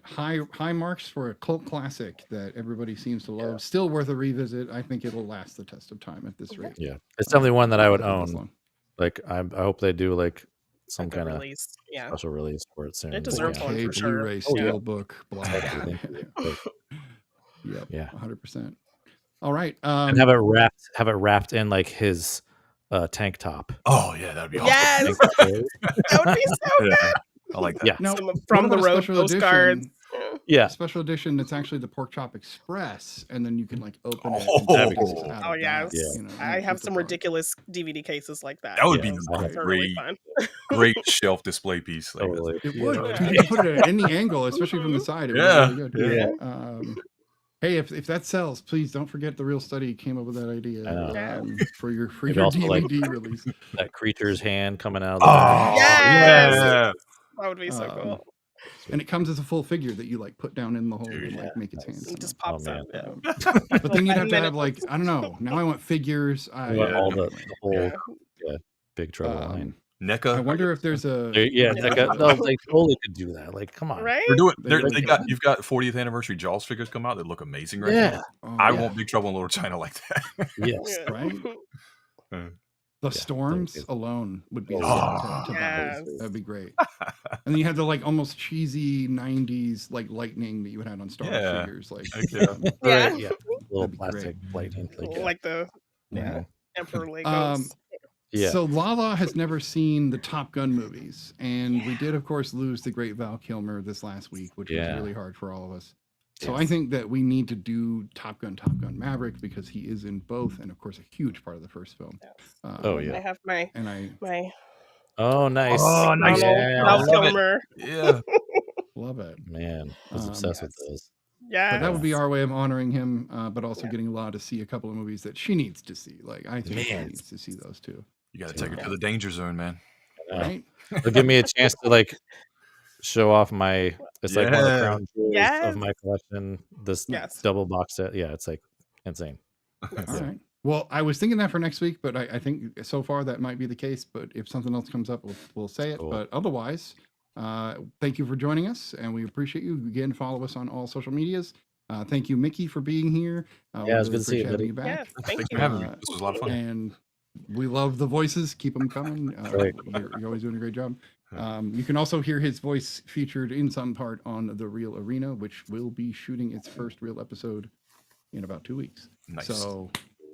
Speaker 2: high marks for a cult classic that everybody seems to love. Still worth a revisit. I think it'll last the test of time at this rate.
Speaker 5: Yeah, it's definitely one that I would
Speaker 2: think this
Speaker 5: own.
Speaker 2: long.
Speaker 5: Like, I hope they do like some
Speaker 3: Good
Speaker 5: kind of
Speaker 3: release. Yeah.
Speaker 5: special release for it soon.
Speaker 3: It
Speaker 5: but
Speaker 3: deserves
Speaker 5: yeah.
Speaker 3: one.
Speaker 2: Okay,
Speaker 3: for sure.
Speaker 2: Blu-ray,
Speaker 5: Oh, yeah.
Speaker 2: Steelbook, blah.
Speaker 5: Totally. But-
Speaker 2: Yep.
Speaker 5: Yeah.
Speaker 2: 100%. All right.
Speaker 5: and have it wrapped in like his tank top.
Speaker 6: Oh yeah, that'd be awesome.
Speaker 3: Yes, that would be so good.
Speaker 6: Yeah, I like that.
Speaker 5: Yeah.
Speaker 2: Now,
Speaker 3: Some
Speaker 2: what
Speaker 3: from the
Speaker 2: about a
Speaker 3: road
Speaker 2: special
Speaker 3: postcards.
Speaker 2: edition?
Speaker 5: Yeah.
Speaker 2: Special edition that's actually the Pork Chop Express, and then you can like open it.
Speaker 6: Oh.
Speaker 2: And
Speaker 6: That'd
Speaker 5: be
Speaker 2: pieces
Speaker 5: cool.
Speaker 2: out
Speaker 3: Oh
Speaker 2: of
Speaker 3: yes,
Speaker 2: that,
Speaker 5: Yeah.
Speaker 2: you know,
Speaker 3: I
Speaker 2: and
Speaker 3: have
Speaker 2: super
Speaker 3: some
Speaker 2: fun.
Speaker 3: ridiculous DVD cases like that.
Speaker 6: That would
Speaker 5: Yeah.
Speaker 6: be
Speaker 3: Those are really fun.
Speaker 6: great shelf display piece. Like,
Speaker 5: Totally.
Speaker 2: It would.
Speaker 3: Yeah.
Speaker 2: Because you can put it at any angle, especially from the side. It would
Speaker 6: Yeah.
Speaker 2: be really good.
Speaker 5: Yeah.
Speaker 2: Hey, if that sells, please don't forget the Real Study came up with that idea
Speaker 3: Yeah.
Speaker 2: for your
Speaker 5: Maybe also, like,
Speaker 2: DVD release.
Speaker 5: that creature's hand coming out of the
Speaker 6: Oh,
Speaker 3: Yes!
Speaker 6: yeah.
Speaker 3: That would be so
Speaker 2: Um,
Speaker 3: cool.
Speaker 2: And it comes as a full figure that you like put down in the hole
Speaker 6: Dude,
Speaker 2: and
Speaker 5: yeah,
Speaker 2: like make its hand
Speaker 5: nice.
Speaker 2: come
Speaker 3: It just
Speaker 2: out.
Speaker 3: pops out. Yeah.
Speaker 2: But then you'd have to
Speaker 3: And
Speaker 2: have like I don't know. Now I want figures.
Speaker 5: You want all the whole
Speaker 3: Yeah.
Speaker 5: Big Trouble line.
Speaker 2: I
Speaker 6: NECA.
Speaker 2: wonder if there's a
Speaker 5: Yeah,
Speaker 3: Yeah.
Speaker 5: they totally could do that. Like, come on.
Speaker 3: Right?
Speaker 6: They're doing.
Speaker 2: They really
Speaker 6: They
Speaker 2: could.
Speaker 6: got. You've got 40th anniversary Jaws figures come out that look amazing right
Speaker 5: Yeah.
Speaker 6: now.
Speaker 2: Oh,
Speaker 6: I
Speaker 2: yeah.
Speaker 6: want Big Trouble in Little China like that.
Speaker 5: Yes.
Speaker 3: Yeah.
Speaker 2: Right?
Speaker 6: Uh,
Speaker 2: The
Speaker 5: Yeah,
Speaker 2: storms
Speaker 5: that would
Speaker 2: alone would be
Speaker 5: Oh,
Speaker 2: a
Speaker 6: yeah.
Speaker 2: set to buy.
Speaker 3: Yes.
Speaker 2: That'd be great. And then you had the like almost cheesy 90s like lightning that you had on Star Wars
Speaker 6: Yeah.
Speaker 2: figures. Like
Speaker 6: Heck yeah.
Speaker 3: Yeah.
Speaker 5: Right, yeah. Little
Speaker 2: That'd be great.
Speaker 5: plastic lightning. Like,
Speaker 3: Like the
Speaker 5: Mhm.
Speaker 3: Emperor Legos.
Speaker 5: Yeah.
Speaker 2: So Lala has never seen the Top Gun movies, and we did, of course, lose the great Val Kilmer this last week, which was
Speaker 5: Yeah.
Speaker 2: really hard for all of us. So I
Speaker 5: Yes.
Speaker 2: think that we need to do Top Gun Maverick because he is in both, and of course, a huge part of the first film.
Speaker 3: Yes.
Speaker 5: Oh, yeah.
Speaker 3: I have my
Speaker 2: And I
Speaker 5: Oh, nice.
Speaker 6: Oh, nice.
Speaker 5: Yeah.
Speaker 3: Val
Speaker 6: love it.
Speaker 3: Kilmer.
Speaker 6: Yeah.
Speaker 2: love it.
Speaker 5: Man, I was
Speaker 2: Um,
Speaker 5: obsessed with
Speaker 3: yes.
Speaker 5: those.
Speaker 3: Yeah.
Speaker 2: But that would be our way of honoring him, but also
Speaker 3: Yeah.
Speaker 2: getting Lala to see a couple of movies that she needs to see. Like I think she
Speaker 5: Man.
Speaker 2: needs to see those too,
Speaker 6: You got to take her to the danger zone, man.
Speaker 2: right?
Speaker 5: It'll give me a chance to like show off my. It's like one of the
Speaker 6: Yeah.
Speaker 5: crown jewels
Speaker 3: Yes.
Speaker 5: of my collection. This
Speaker 3: Yes.
Speaker 5: double box set. Yeah, it's like insane.
Speaker 3: Yes.
Speaker 2: All right. Well, I was thinking that for next week, but I think so far that might be the case. But if something else comes up, we'll say it.
Speaker 5: Cool.
Speaker 2: But otherwise, thank you for joining us, and we appreciate you. Again, follow us on all social medias. Thank you, Mickey, for being here.
Speaker 5: Yeah, it was good to see you,
Speaker 2: appreciate having
Speaker 5: buddy.
Speaker 2: you back.
Speaker 3: Yes. Thank
Speaker 6: Thanks
Speaker 3: you.
Speaker 6: for having me. This was a lot of fun.
Speaker 2: And we love the voices. Keep them coming.
Speaker 5: Right.
Speaker 2: You're always doing a great job. You can also hear his voice featured in some part on the Real Arena, which will be shooting its first real episode in about 2 weeks.
Speaker 6: Nice.
Speaker 2: So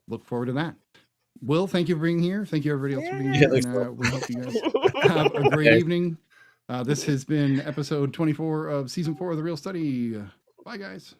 Speaker 2: look forward to that. Will, thank you for being here. Thank you, everybody else, for being
Speaker 3: Yeah,
Speaker 2: here.
Speaker 5: thanks,
Speaker 2: And we hope you guys have a great
Speaker 5: Okay.
Speaker 2: evening. This has been episode 24 of season 4 of The Real Study. Bye, guys.